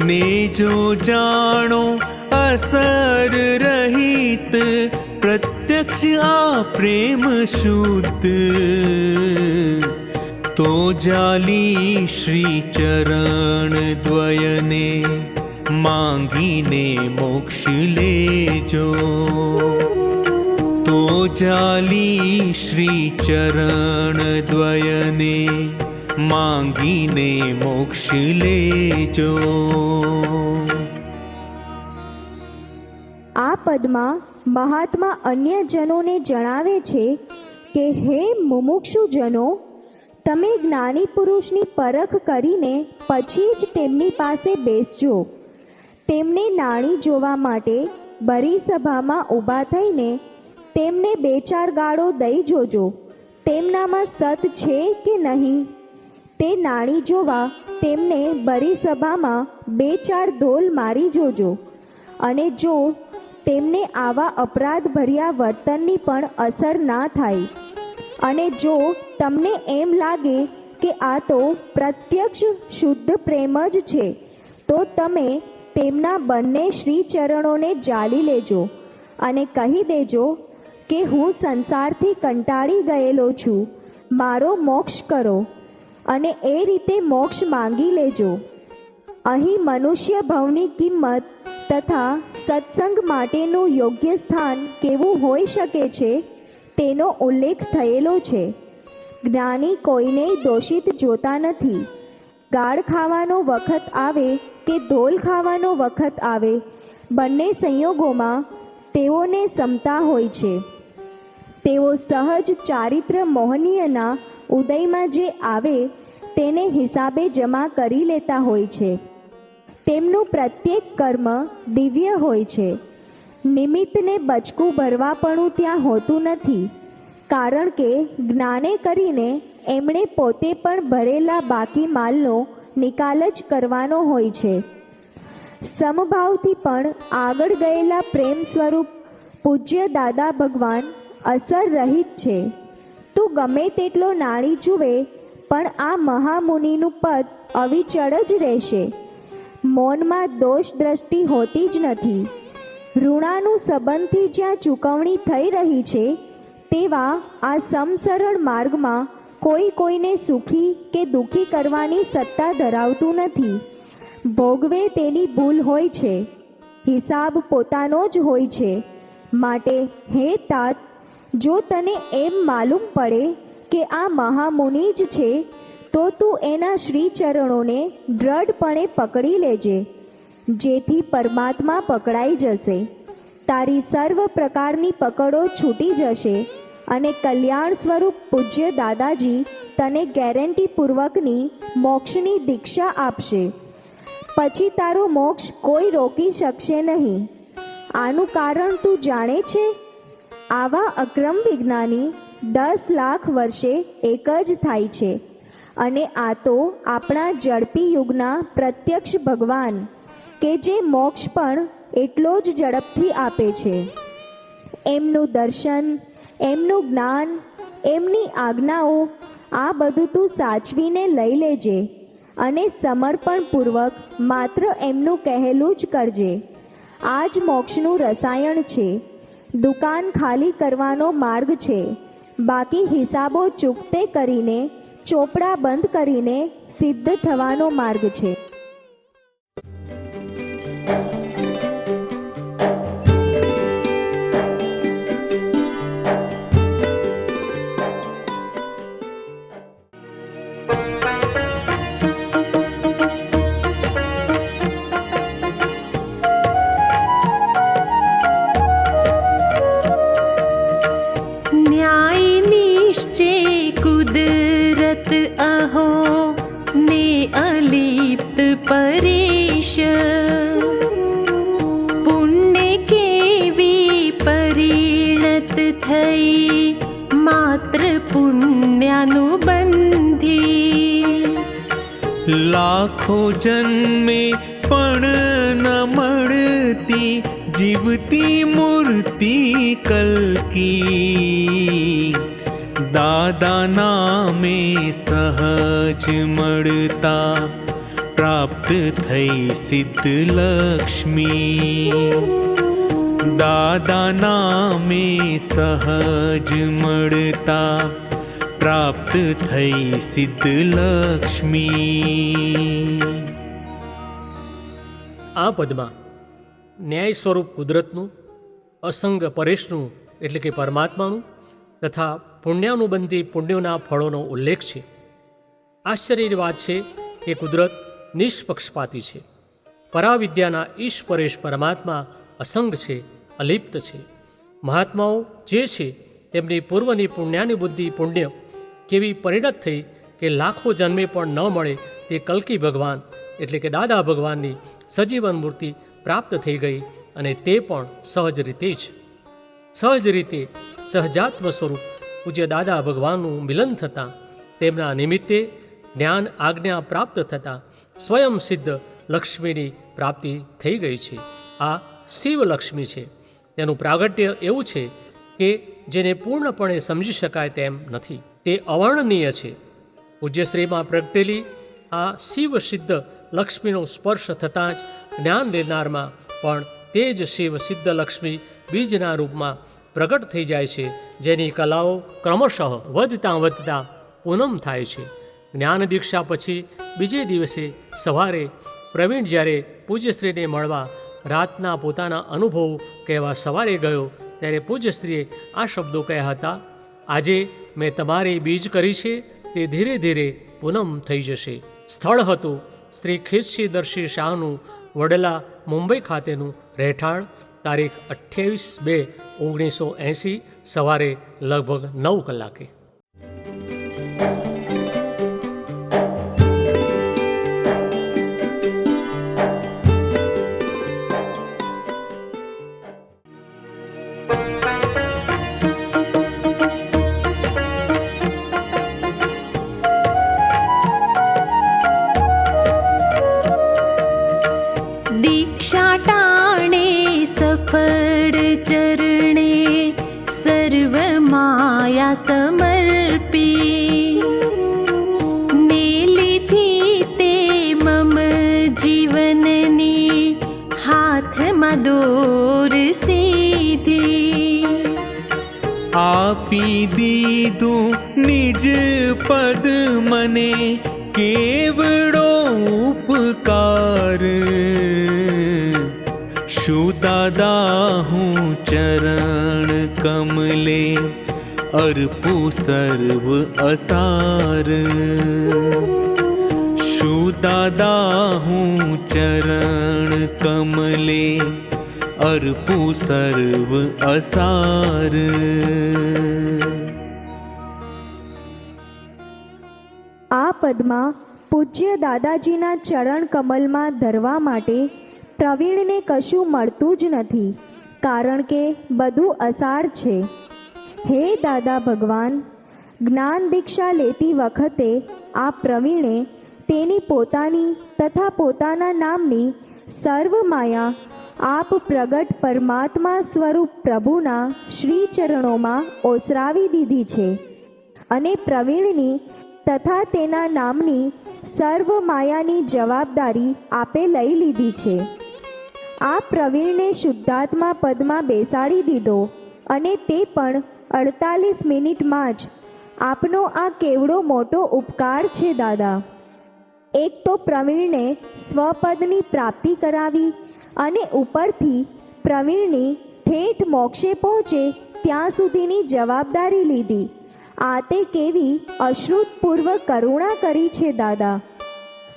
ने जो जानो असर रहित प्रत्यक्ष आ प्रेम शुद्ध, तो जाली श्री चरण द्वयने मांगीने मोक्ष लेजो। तो जाली श्री चरण द्वयने मांगीने मोक्ष लेजो। આ પદમાં મહાત્મા અન્યજનોને જણાવે છે કે હે મુમુક્ષુજનો, તમે જ્ઞાની પુરુષની પરખ કરીને પછી જ તેમની પાસે બેસજો. તેમને નાણી જોવા માટે બરી સભામાં ઊભા થઈને તેમને બે ચાર ગાળો દઈ જોજો. તેમનામાં સત છે કે નહીં તે નાણી જોવા તેમને બરી સભામાં બે ચાર ધોલ મારી જોજો. અને જો તેમને આવા અપરાધભર્યા વર્તનની પણ અસર ના થાય, અને જો તમને એમ લાગે કે આ તો પ્રત્યક્ષ શુદ્ધ પ્રેમ જ છે, તો તમે તેમના બંને શ્રી ચરણોને જાલી લેજો અને કહી દેજો કે હું સંસારથી કંટાળી ગયેલો છું, મારો મોક્ષ કરો, અને એ રીતે મોક્ષ માંગી લેજો. અહીં મનુષ્ય ભવની કિંમત તથા સત્સંગ માટેનું યોગ્ય સ્થાન કેવું હોઈ શકે છે તેનો ઉલ્લેખ થયેલો છે. જ્ઞાની કોઈને દોષિત જોતા નથી. ગાળ ખાવાનો વખત આવે કે ધોલ ખાવાનો વખત આવે, બંને સંયોગોમાં તેઓને સમતા હોય છે. તેઓ સહજ ચારિત્ર મોહનીયના ઉદયમાં જે આવે તેને હિસાબે જમા કરી લેતા હોય છે. તેમનું પ્રત્યેક કર્મ દિવ્ય હોય છે. નિમિત્તને બચકું ભરવાપણું ત્યાં હોતું નથી, કારણ કે જ્ઞાને કરીને એમણે પોતે પણ ભરેલા બાકી માલનો નિકાલ જ કરવાનો હોય છે. સમભાવથી પણ આગળ ગયેલા પ્રેમ સ્વરૂપ પૂજ્ય દાદા ભગવાન અસર રહિત છે. તું ગમે તેટલો નાળી જુએ પણ આ મહામુનિનું પદ અવિચળ જ રહેશે. મૌનમાં દોષ દ્રષ્ટિ હોતી જ નથી. ઋણાનું સંબંધથી જ્યાં ચૂકવણી થઈ રહી છે તેવા આ સમસરળ માર્ગમાં કોઈ કોઈને સુખી કે દુઃખી કરવાની સત્તા ધરાવતું નથી. ભોગવે તેની ભૂલ હોય છે, હિસાબ પોતાનો જ હોય છે. માટે હે તાત, જો તને એમ માલુમ પડે કે આ મહામુનિ જ છે, તો તું એના શ્રી ચરણોને દ્રઢપણે પકડી લેજે, જેથી પરમાત્મા પકડાઈ જશે. તારી સર્વ પ્રકારની પકડો છૂટી જશે અને કલ્યાણ સ્વરૂપ પૂજ્ય દાદાજી તને ગેરંટીપૂર્વકની મોક્ષની દીક્ષા આપશે. પછી તારો મોક્ષ કોઈ રોકી શકશે નહીં. આનું કારણ તું જાણે છે? આવા અક્રમ વિજ્ઞાની 10 લાખ વર્ષે એક જ થાય છે, અને આ તો આપણા ઝડપી યુગના પ્રત્યક્ષ ભગવાન કે જે મોક્ષ પણ એટલો જ ઝડપથી આપે છે. એમનું દર્શન, એમનું જ્ઞાન, એમની આજ્ઞાઓ, આ બધું તું સાચવીને લઈ લેજે અને સમર્પણપૂર્વક માત્ર એમનું કહેલું જ કરજે. આ જ મોક્ષનું રસાયણ છે. દુકાન ખાલી કરવાનો માર્ગ છે. બાકી હિસાબો ચૂકતે કરીને, ચોપડા બંધ કરીને સિદ્ધ થવાનો માર્ગ છે. अहो ने अलिप्त परेश, पुण्य केवी परिणत थई मात्र पुण्यानुबंधी. लाखों जन्मे પણ ન મળતી જીવતી મૂર્તિ કલકી, દાદા નામે સહજ મળતા પ્રાપ્ત થઈ સિદ્ધ લક્ષ્મી, દાદા નામે સહજ મળતા પ્રાપ્ત થઈ સિદ્ધ લક્ષ્મી. આ પદમાં ન્યાય સ્વરૂપ કુદરતનું, અસંગ પરેશનું એટલે કે પરમાત્માનું તથા પુણ્યાનુબંધી પુણ્યોના ફળોનો ઉલ્લેખ છે. આશ્ચર્યની વાત છે કે કુદરત નિષ્પક્ષપાતી છે. પરાવિદ્યાના ઈશ પરેશ પરમાત્મા અસંગ છે, અલિપ્ત છે. મહાત્માઓ જે છે તેમની પૂર્વની પુણ્યાનુબુદ્ધિ પુણ્ય કેવી પરિણત થઈ કે લાખો જન્મે પણ ન મળે તે કલ્કી ભગવાન એટલે કે દાદા ભગવાનની સજીવન મૂર્તિ પ્રાપ્ત થઈ ગઈ, અને તે પણ સહજ રીતે જ. સહજ રીતે સહજાત્મ સ્વરૂપ પૂજ્ય દાદા ભગવાનનું મિલન થતાં તેમના નિમિત્તે જ્ઞાન આજ્ઞા પ્રાપ્ત થતાં સ્વયં સિદ્ધ લક્ષ્મીની પ્રાપ્તિ થઈ ગઈ છે. આ શિવલક્ષ્મી છે. તેનું પ્રાગટ્ય એવું છે કે જેને પૂર્ણપણે સમજી શકાય તેમ નથી. તે અવર્ણનીય છે. પૂજ્યશ્રીમાં પ્રગટેલી આ શિવ સિદ્ધ લક્ષ્મીનો સ્પર્શ થતાં જ જ્ઞાન લેનારમાં પણ તે જ શિવ સિદ્ધ લક્ષ્મી બીજના રૂપમાં પ્રગટ થઈ જાય છે, જેની કલાઓ ક્રમશઃ વધતા પૂનમ થાય છે. જ્ઞાન દીક્ષા પછી બીજે દિવસે સવારે પ્રવીણ જ્યારે પૂજ્યશ્રીને મળવા રાતના પોતાના અનુભવ કહેવા સવારે ગયો ત્યારે પૂજ્યશ્રીએ આ શબ્દો કહ્યા હતા, આજે મેં તમારી બીજ કરી છે તે ધીરે ધીરે પૂનમ થઈ જશે. સ્થળ હતું શ્રી ખીરશીદર્શી શાહનું વડલા મુંબઈ ખાતેનું રહેઠાણ. તારીખ 28/2/1980 સવારે લગભગ 9 કલાકે. दीक्षा टाणे सफल चरणे सर्व माया समर्पी, नेली थी ते मम जीवननी हाथમાં દોર સીધી, આપી દીધું નિજ પદ મને કેવડો ઉપકાર, શું દાદા હું ચરણ કમલે અર્પુ સર્વ અસાર, શું દાદા હું ચરણ કમલે અર્પુ સર્વ અસાર. આ પદમાં પૂજ્ય દાદાજીના ચરણ કમલમાં ધરવા માટે પ્રવીણને કશું મળતું જ નથી, કારણ કે બધું અસાર છે. હે દાદા ભગવાન, જ્ઞાન દીક્ષા લેતી વખતે આ પ્રવીણે તેની પોતાની તથા પોતાના નામની સર્વ માયા આપ પ્રગટ પરમાત્મા સ્વરૂપ પ્રભુના શ્રી ચરણોમાં ઓસરાવી દીધી છે, અને પ્રવીણની તથા તેના નામની સર્વ માયાની જવાબદારી આપે લઈ લીધી છે. આ પ્રવીણને શુદ્ધાત્મા પદમાં બેસાડી દીધો, અને તે પણ 48 મિનિટમાં જ. આપનો આ કેવડો મોટો ઉપકાર છે દાદા. એક તો પ્રવીણને સ્વપદની પ્રાપ્તિ કરાવી અને ઉપરથી પ્રવીણની ઠેઠ મોક્ષે પહોંચે ત્યાં સુધીની જવાબદારી લીધી. આ તે કેવી અશ્રુતપૂર્વ કરુણા કરી છે દાદા.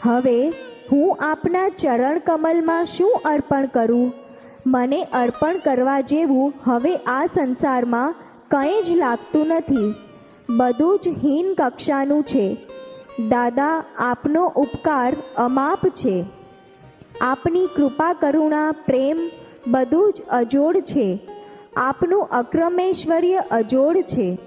હવે હું આપના ચરણ કમલમાં શું અર્પણ કરું? મને અર્પણ કરવા જેવું હવે આ સંસારમાં કંઈ જ લાગતું નથી. બધું જ હીન કક્ષાનું છે. દાદા, આપનો ઉપકાર અમાપ છે. આપની કૃપા કરુણા પ્રેમ બધું જ અજોડ છે. આપનું અક્રમેશ્વર્ય અજોડ છે.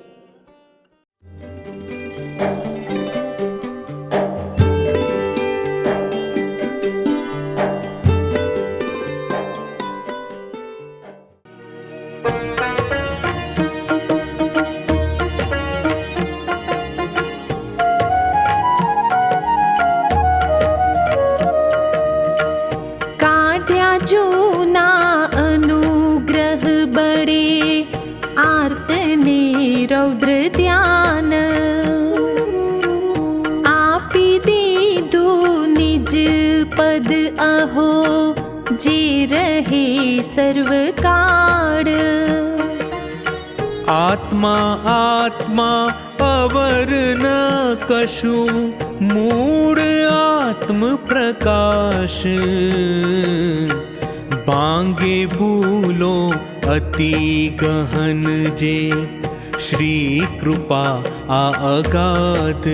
कहो जे रहे सर्वकाळ। आत्मा आत्मा अवर न कशु, मूळ आत्म प्रकाश। बांगे भूलो अति गहन जे, श्री कृपा आ अगाध।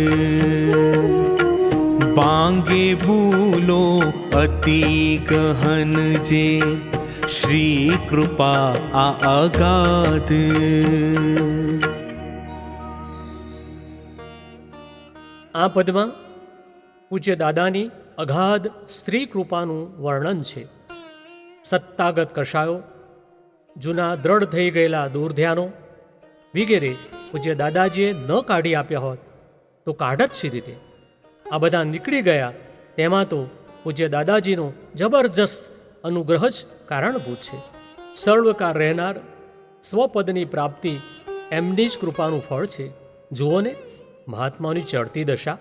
बांगे भूलो अति गहन जे, श्री कृपा आ अगाध। આ પદમાં પૂજ્ય દાદાની અગાધ સ્ત્રી કૃપાનું વર્ણન છે. સત્તાગત કશાયો, જૂના દ્રઢ થઈ ગયેલા દુર્ધ્યાનો વગેરે પૂજ્ય દાદાજીએ ન કાઢી આપ્યા હોત તો કાઢત શી રીતે? આ બધા નીકળી ગયા તેમાં તો પૂજ્ય દાદાજીનો જબરજસ્ત અનુગ્રહ જ કારણભૂત છે. સર્વકાર રહેનાર સ્વપદની પ્રાપ્તિ એમની જ કૃપાનું ફળ છે. જુઓ ને, મહાત્માની ચડતી દશા.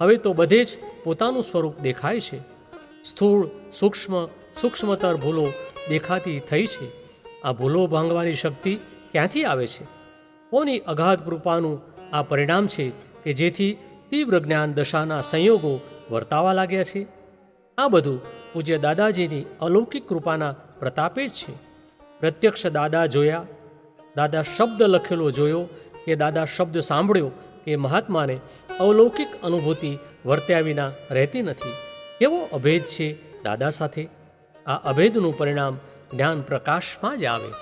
હવે તો બધે જ પોતાનું સ્વરૂપ દેખાય છે. સ્થૂળ સૂક્ષ્મ સૂક્ષ્મતર ભૂલો દેખાતી થઈ છે. આ ભૂલો ભાંગવાની શક્તિ ક્યાંથી આવે છે? કોની અગાધ કૃપાનું આ પરિણામ છે કે જેથી તીવ્ર જ્ઞાન દશાના સંયોગો વર્તાવા લાગ્યા છે? આ બધું પૂજ્ય દાદાજીની અલૌકિક કૃપાના પ્રતાપે જ છે. પ્રત્યક્ષ દાદા જોયા, દાદા શબ્દ લખેલો જોયો કે દાદા શબ્દ સાંભળ્યો કે મહાત્માને અલૌકિક અનુભૂતિ વર્ત્યા વિના રહેતી નથી. કેવો અભેદ છે દાદા સાથે! આ અભેદનું પરિણામ જ્ઞાન પ્રકાશમાં જ આવે.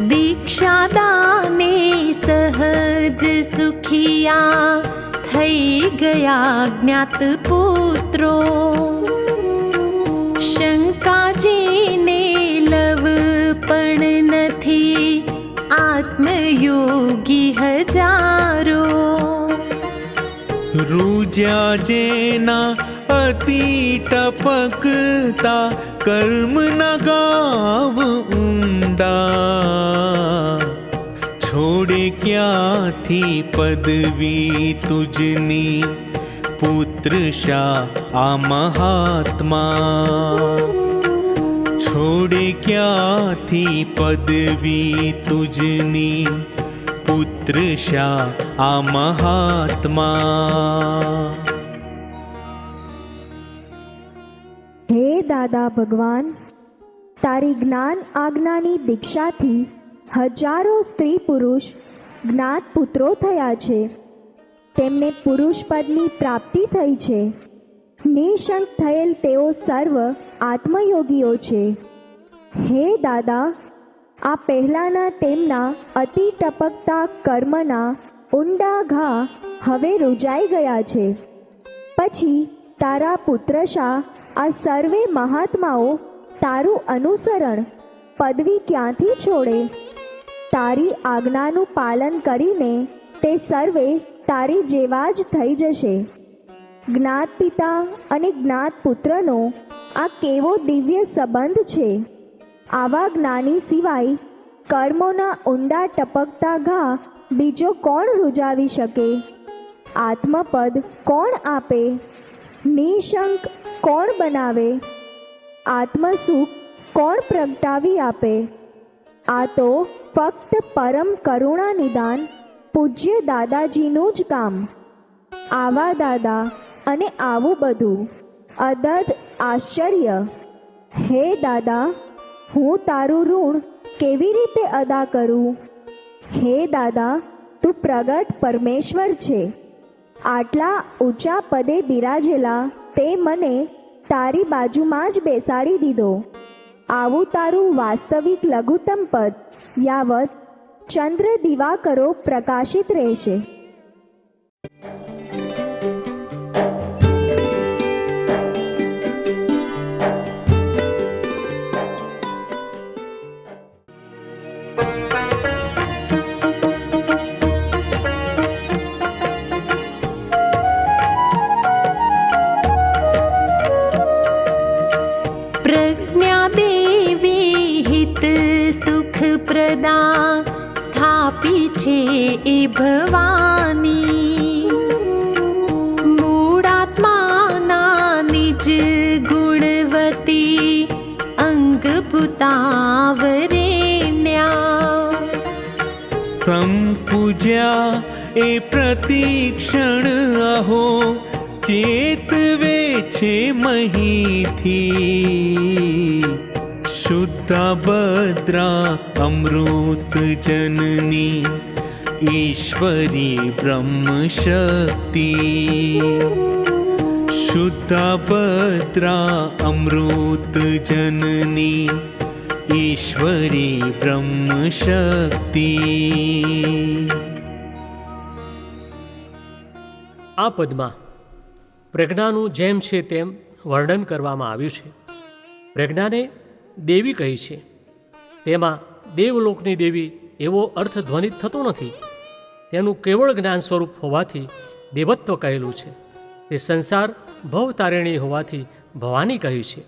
दीक्षादाने सहज सुखिया થઈ ગયા જ્ઞાત પુત્રો. શંકાજીને લવ પણ નથી આત્મયોગી હજારો. રૂજ્યા જેના અતિ ટપકતા કર્મ ના ગાવ ઊંડા. છોડે ક્યાંથી પદવી તુજની પુત્ર શા આ મહાત્મા. છોડે ક્યાંથી પદવી તુજની પુત્ર શા આ મહાત્મા. હે દાદા ભગવાન, તારી જ્ઞાન આજ્ઞાની દીક્ષાથી હજારો સ્ત્રી પુરુષ જ્ઞાત પુત્રો થયા છે. તેમને પુરુષ પદની પ્રાપ્તિ થઈ છે. નિશંક થયેલ તેઓ સર્વ આત્મયોગીઓ છે. હે દાદા, આ પહેલાંના તેમના અતિ ટપકતા કર્મના ઊંડા ઘા હવે રૂજાઈ ગયા છે. પછી તારા પુત્રશા આ સર્વે મહાત્માઓ તારું અનુસરણ પદવી ક્યાંથી છોડે? તારી આજ્ઞાનું પાલન કરીને તે સર્વે તારી જેવા જ થઈ જશે. જ્ઞાત પિતા અને જ્ઞાત પુત્રનો આ કેવો દિવ્ય સંબંધ છે! આવા જ્ઞાની સિવાય કર્મોના ઊંડા ટપકતા ઘા બીજો કોણ રૂજાવી શકે? આત્મપદ કોણ આપે? નિશંક કોણ બનાવે? આત્મસુખ કોણ પ્રગટાવી આપે? આ તો ફક્ત પરમ કરુણા નિદાન પૂજ્ય દાદાજીનું જ કામ. આવા દાદા અને આવું બધું અદદ આશ્ચર્ય. હે દાદા, હું તારું ઋણ કેવી રીતે અદા કરું? હે દાદા, તું પ્રગટ પરમેશ્વર છે. આટલા ઊંચા પદે બિરાજેલા તે મને તારી બાજુમાં જ બેસાડી દીધો. આવું તારું વાસ્તવિક લઘુત્તમ પદ યાવત ચંદ્ર દિવાકરો પ્રકાશિત રહેશે. સદા સ્થાપી છે એ ભવાની મૂળાત્માના નિજ ગુણવતી અંગભૂતાવરેણ્યા સંપૂજ્યા એ પ્રતિક્ષણ અહો ચેતવે છે મહીથી શુદ્ધા ભદ્રા અમૃત જનની ઈશ્વરી બ્રહ્મ શક્તિ શુદ્ધા ભદ્રા અમૃત જનની ઈશ્વરી બ્રહ્મ શક્તિ. આ પદમાં પ્રજ્ઞાનું જેમ છે તેમ વર્ણન કરવામાં આવ્યું છે. પ્રજ્ઞાને દેવી કહી છે. તેમાં દેવલોકની દેવી એવો અર્થ ધ્વનિત થતો નથી. તેનું કેવળ જ્ઞાન સ્વરૂપ હોવાથી દેવત્વ કહેલું છે. તે સંસાર ભવતારિણી હોવાથી ભવાની કહી છે.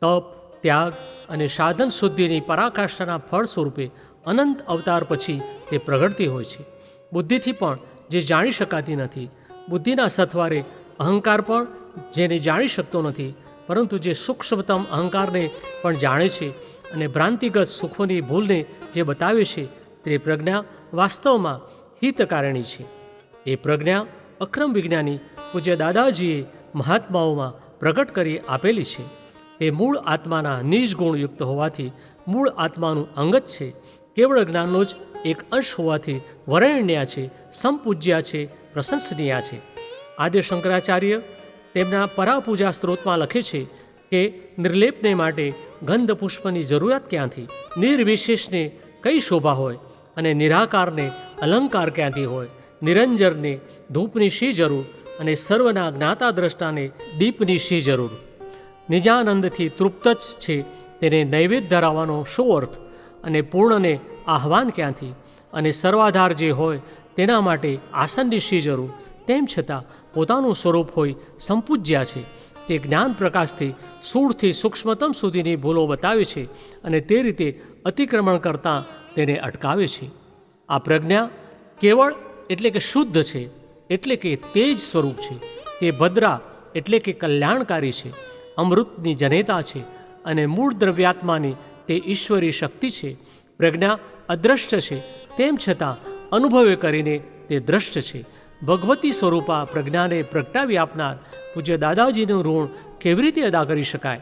તપ, ત્યાગ અને સાધન શુદ્ધિની પરાકાષ્ઠાના ફળ સ્વરૂપે અનંત અવતાર પછી તે પ્રગટતી હોય છે. બુદ્ધિથી પણ જે જાણી શકાતી નથી, બુદ્ધિના સથવારે અહંકાર પણ જેને જાણી શકતો નથી, પરંતુ જે સૂક્ષ્મતમ અહંકારને પણ જાણે છે અને ભ્રાંતિગત સુખોની ભૂલને જે બતાવે છે, તે પ્રજ્ઞા વાસ્તવમાં હિતકારણી છે. એ પ્રજ્ઞા અક્રમ વિજ્ઞાની પૂજ્ય દાદાજીએ મહાત્માઓમાં પ્રગટ કરી આપેલી છે. તે મૂળ આત્માના નિજ ગુણયુક્ત હોવાથી મૂળ આત્માનું અંગત છે. કેવળ જ્ઞાનનો જ એક અંશ હોવાથી વરેણ્યા છે, સંપૂજ્યા છે, પ્રશંસનીય છે. આદ્ય શંકરાચાર્ય તેમના પરાપૂજા સ્ત્રોતમાં લખે છે કે નિર્લેપને માટે ગંધ પુષ્પની જરૂરિયાત ક્યાંથી, નિર્વિશેષને કઈ શોભા હોય અને નિરાકારને અલંકાર ક્યાંથી હોય, નિરંજરને ધૂપની શી જરૂર અને સર્વના જ્ઞાતા દ્રષ્ટાને દીપની શી જરૂર. નિજાનંદથી તૃપ્ત જ છે તેને નૈવેદ્ય ધરાવવાનો શો અર્થ, અને પૂર્ણને આહ્વાન ક્યાંથી, અને સર્વાધાર જે હોય તેના માટે આસનની શી જરૂર. તેમ છતાં પોતાનું સ્વરૂપ હોય સંપૂજ્યા છે. તે જ્ઞાન પ્રકાશથી સૂળથી સૂક્ષ્મતમ સુધીની ભૂલો બતાવે છે અને તે રીતે અતિક્રમણ કરતાં તેને અટકાવે છે. આ પ્રજ્ઞા કેવળ એટલે કે શુદ્ધ છે, એટલે કે તેજ સ્વરૂપ છે. તે ભદ્રા એટલે કે કલ્યાણકારી છે, અમૃતની જનેતા છે અને મૂળ દ્રવ્યાત્માની તે ઈશ્વરી શક્તિ છે. પ્રજ્ઞા અદ્રષ્ટ છે, તેમ છતાં અનુભવે કરીને તે દ્રષ્ટ છે. ભગવતી સ્વરૂપા પ્રજ્ઞાને પ્રગટાવી આપનાર પૂજ્ય દાદાજીનું ઋણ કેવી રીતે અદા કરી શકાય?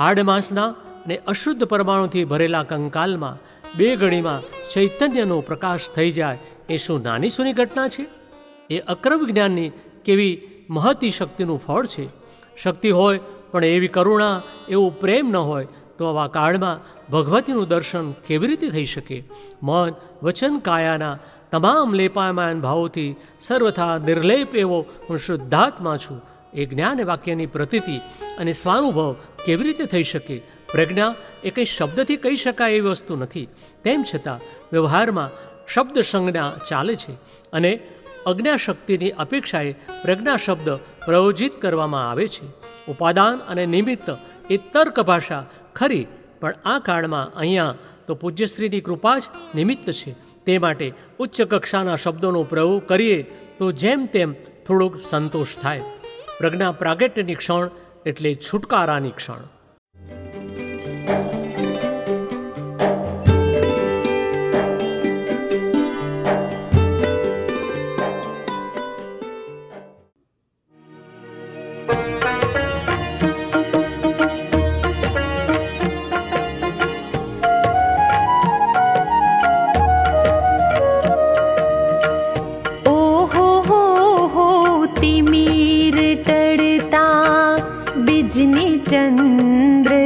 હાડમાંસના અને અશુદ્ધ પરમાણુથી ભરેલા કંકાલમાં 2 ઘડીમાં ચૈતન્યનો પ્રકાશ થઈ જાય એ શું નાની સૂની ઘટના છે? એ અક્રમ વિજ્ઞાનની કેવી મહતી શક્તિનું ફળ છે. શક્તિ હોય પણ એવી કરુણા, એવું પ્રેમ ન હોય તો આવા કાળમાં ભગવતીનું દર્શન કેવી રીતે થઈ શકે? મન, વચન, કાયાના તમામ લેપાયમાન ભાવોથી સર્વથા નિર્લેપ એવો હું શુદ્ધાત્મા છું. એ જ્ઞાન વાક્યની પ્રતીતિ અને સ્વાનુભવ કેવી રીતે થઈ શકે? પ્રજ્ઞા એ કંઈ શબ્દથી કહી શકાય એવી વસ્તુ નથી. તેમ છતાં વ્યવહારમાં શબ્દ સંજ્ઞા ચાલે છે અને અજ્ઞાશક્તિની અપેક્ષાએ પ્રજ્ઞા શબ્દ પ્રયોજિત કરવામાં આવે છે. ઉપાદાન અને નિમિત્ત એ તર્ક ભાષા ખરી, પણ આ કાળમાં અહીંયા તો પૂજ્યશ્રીની કૃપા જ નિમિત્ત છે. તે માટે ઉચ્ચ કક્ષાના શબ્દોનો પ્રયોગ કરીએ તો જેમ તેમ થોડોક સંતોષ થાય. પ્રજ્ઞા પ્રાગટ્યની ક્ષણ એટલે છુટકારાની ક્ષણ.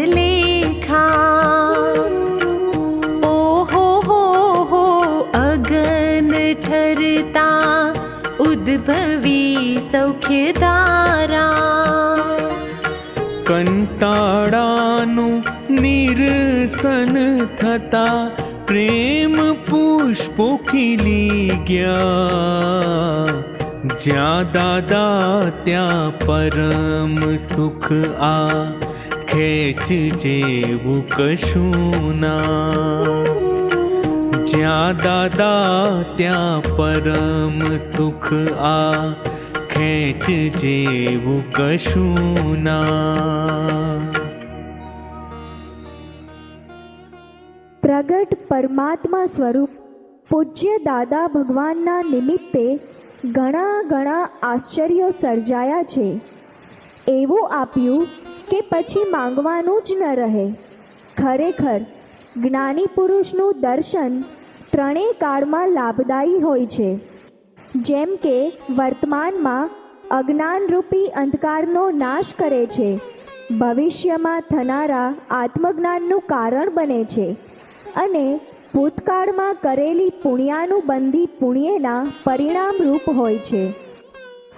ચંદ્રલેખા ઓહો હો અગન ઠરતા ઉદ્ભવી સૌખ્યધારા કંટાળાનું નિરસન થતા પ્રેમ પુષ્પો ખીલી ગયા જ્યાં દાદા ત્યાં પરમ સુખ આ ખેંચ જેવું કશું ના જ્યાં દાદા ત્યાં પરમ સુખ આ ખેંચ જેવું કશું ના. પ્રગટ પરમાત્મા સ્વરૂપ પૂજ્ય દાદા ભગવાનના નિમિત્તે ઘણા આશ્ચર્યો સર્જાયા છે. એવું આપ્યું કે પછી માંગવાનું જ ન રહે. ખરેખર જ્ઞાની પુરુષનું દર્શન ત્રણેય કાળમાં લાભદાયી હોય છે. જેમ કે વર્તમાનમાં અજ્ઞાનરૂપી અંધકારનો નાશ કરે છે, ભવિષ્યમાં થનારા આત્મજ્ઞાનનું કારણ બને છે અને ભૂતકાળમાં કરેલી પુણ્યાનુબંધી પુણ્યના પરિણામરૂપ હોય છે.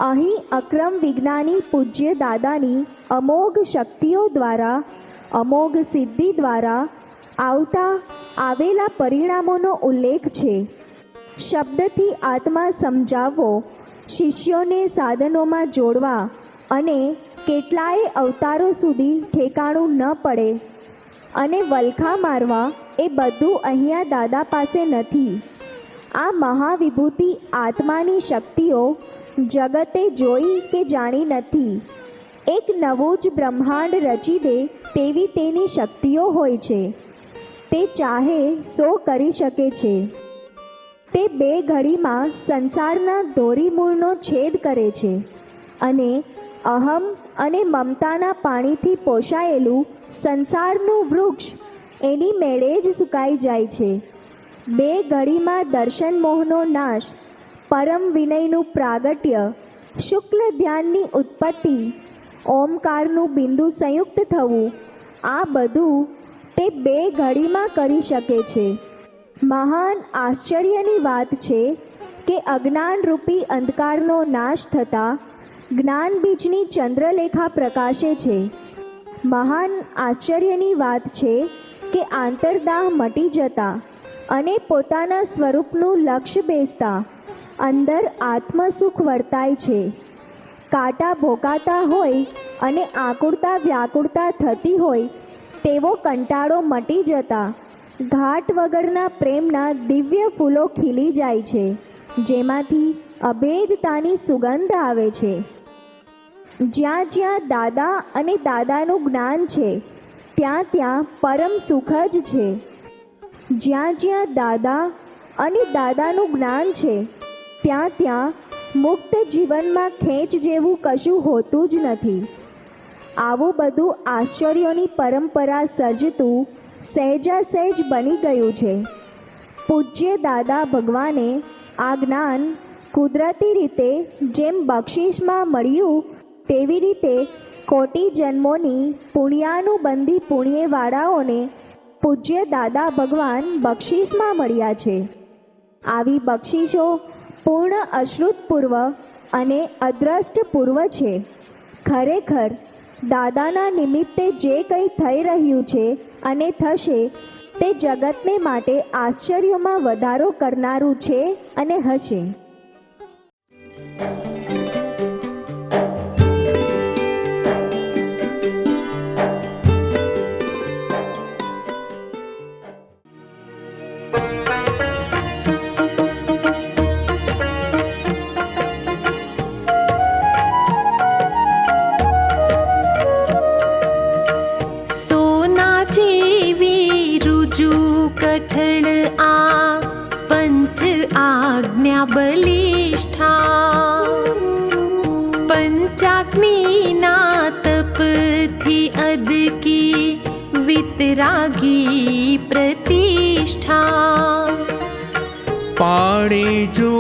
અહીં અક્રમ વિજ્ઞાની પૂજ્ય દાદાની અમોઘ શક્તિઓ દ્વારા, અમોઘ સિદ્ધિ દ્વારા આવતા આવેલા પરિણામોનો ઉલ્લેખ છે. શબ્દથી આત્મા સમજાવવો, શિષ્યોને સાધનોમાં જોડવા અને કેટલાય અવતારો સુધી ઠેકાણું ન પડે અને વલખા મારવા, એ બધું અહીંયા દાદા પાસે નથી. આ મહાવિભૂતિ આત્માની શક્તિઓ જગતે જોઈ કે જાણી નથી. એક નવું જ બ્રહ્માંડ રચી દે તેવી તેની શક્તિઓ હોય છે. તે ચાહે સો કરી શકે છે. તે બે ઘડીમાં સંસારના ધોરીમૂળનો છેદ કરે છે અને અહમ અને મમતાના પાણીથી પોષાયેલું સંસારનું વૃક્ષ એની મેળે જ સુકાઈ જાય છે. બે ઘડીમાં દર્શન મોહનો નાશ, પરમ વિનયનું પ્રાગટ્ય, શુક્લ ધ્યાનની ઉત્પત્તિ, ઓમકારનું બિંદુ સંયુક્ત થવું, આ બધું તે બે ઘડીમાં કરી શકે છે. મહાન આશ્ચર્યની વાત છે કે અજ્ઞાનરૂપી અંધકારનો નાશ થતાં જ્ઞાન બીજની ચંદ્રલેખા પ્રકાશે છે. મહાન આશ્ચર્યની વાત છે કે આંતરદાહ મટી જતા અને પોતાના સ્વરૂપનું લક્ષ્ય બેસતા અંદર આત્મસુખ વર્તાય છે. કાંટા ભોકાતા હોય અને આકુળતા વ્યાકુળતા થતી હોય તેવો કંટાળો મટી જતા ઘાટ વગરના પ્રેમના દિવ્ય ફૂલો ખીલી જાય છે, જેમાંથી અભેદતાની સુગંધ આવે છે. જ્યાં જ્યાં દાદા અને દાદાનું જ્ઞાન છે ત્યાં ત્યાં પરમ સુખ જ છે. જ્યાં જ્યાં દાદા અને દાદાનું જ્ઞાન છે ત્યાં ત્યાં મુક્ત જીવનમાં ખેંચ જેવું કશું હોતું જ નથી. આવું બધું આશ્ચર્યોની પરંપરા સર્જતું સહેજા સહેજ બની ગયું છે. પૂજ્ય દાદા ભગવાને આ જ્ઞાન કુદરતી રીતે જેમ બક્ષિસમાં મળ્યું તેવી રીતે કોટી જન્મોની પુણ્યાનુબંધી પુણ્યવાળાઓને પૂજ્ય દાદા ભગવાન બક્ષિસમાં મળ્યા છે. આવી બક્ષિસો પૂર્ણ અશ્રુતપૂર્વ અને અદ્રષ્ટપૂર્વ છે. ખરેખર દાદાના નિમિત્તે જે કંઈ થઈ રહ્યું છે અને થશે તે જગતને માટે આશ્ચર્યોમાં વધારો કરનારું છે અને હશે. બલિષ્ઠા પંચાગ્નિના તપથી અદકી વિતરાગી પ્રતિષ્ઠા. પાડે જો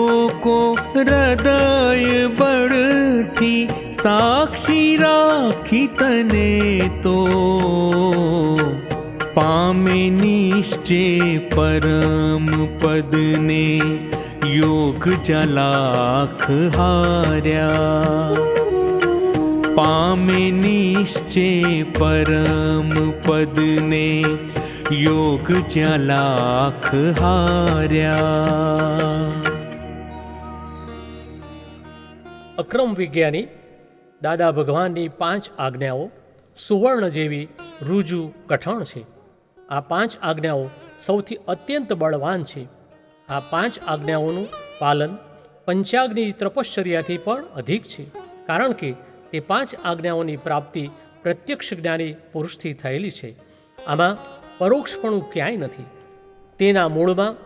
કો હૃદય બળથી સાક્ષી રાખી તને તો પામે નિશ્ચય પરમ પદને યોગ જલાખ હાર્યા. પામે નિશ્ચય પરમ પદને યોગ જલાખ હાર્યા. અક્રમ વિજ્ઞાની દાદા ભગવાનની 5 આજ્ઞાઓ સુવર્ણ જેવી રુજુ કઠણ છે. આ 5 આજ્ઞાઓ સૌથી અત્યંત બળવાન છે આ 5 આજ્ઞાઓનું પાલન પંચાગ્નિ તપશ્ચર્યાથી પણ અધિક છે, કારણ કે તે 5 આજ્ઞાઓની પ્રાપ્તિ પ્રત્યક્ષ જ્ઞાની પુરુષથી થયેલી છે. આમાં પરોક્ષપણું ક્યાંય નથી. તેના મૂળમાં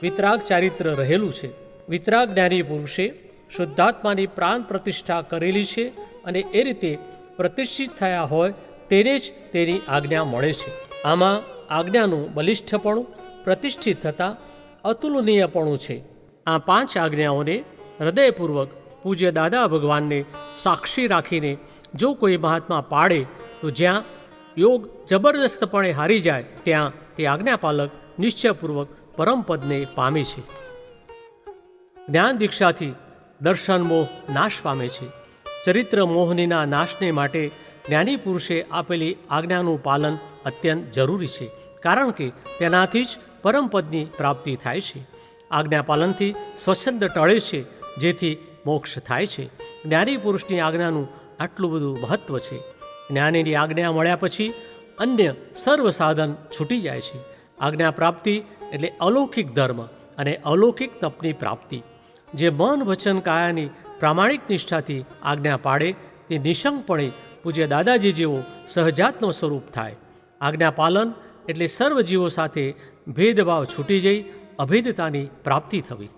વિતરાગ ચારિત્ર રહેલું છે. વિતરાગ જ્ઞાની પુરુષે શુદ્ધાત્માની પ્રાણ પ્રતિષ્ઠા કરેલી છે અને એ રીતે પ્રતિષ્ઠિત થયા હોય તેને જ તેની આજ્ઞા મળે છે. આમાં આજ્ઞાનું બલિષ્ઠપણું પ્રતિષ્ઠિત થતાં અતુલનીયપણું છે. આ 5 આજ્ઞાઓને હૃદયપૂર્વક પૂજ્ય દાદા ભગવાનને સાક્ષી રાખીને જો કોઈ મહાત્મા પાળે તો જ્યાં યોગ જબરદસ્તપણે હારી જાય ત્યાં તે આજ્ઞાપાલક નિશ્ચયપૂર્વક પરમપદને પામે છે. જ્ઞાન દીક્ષાથી દર્શન મોહ નાશ પામે છે. ચરિત્ર મોહનીના નાશને માટે જ્ઞાની પુરુષે આપેલી આજ્ઞાનું પાલન અત્યંત જરૂરી છે, કારણ કે તેનાથી જ પરમપદની પ્રાપ્તિ થાય છે. આજ્ઞા પાલનથી સ્વચ્છંદ ટળે છે, જેથી મોક્ષ થાય છે. જ્ઞાની પુરુષની આજ્ઞાનું આટલું બધું મહત્વ છે. જ્ઞાનીની આજ્ઞા મળ્યા પછી અન્ય સર્વ સાધન છૂટી જાય છે. આજ્ઞા પ્રાપ્તિ એટલે અલૌકિક ધર્મ અને અલૌકિક તપની પ્રાપ્તિ. જે મન વચન કાયાની પ્રામાણિક નિષ્ઠાથી આજ્ઞા પાડે તે નિશંકપણે પૂજ્ય દાદાજી જેવો સહજાતનો સ્વરૂપ થાય. આજ્ઞા પાલન એટલે સર્વ જીવો સાથે ભેદભાવ છૂટી જઈ અભેદતાની પ્રાપ્તિ થવી.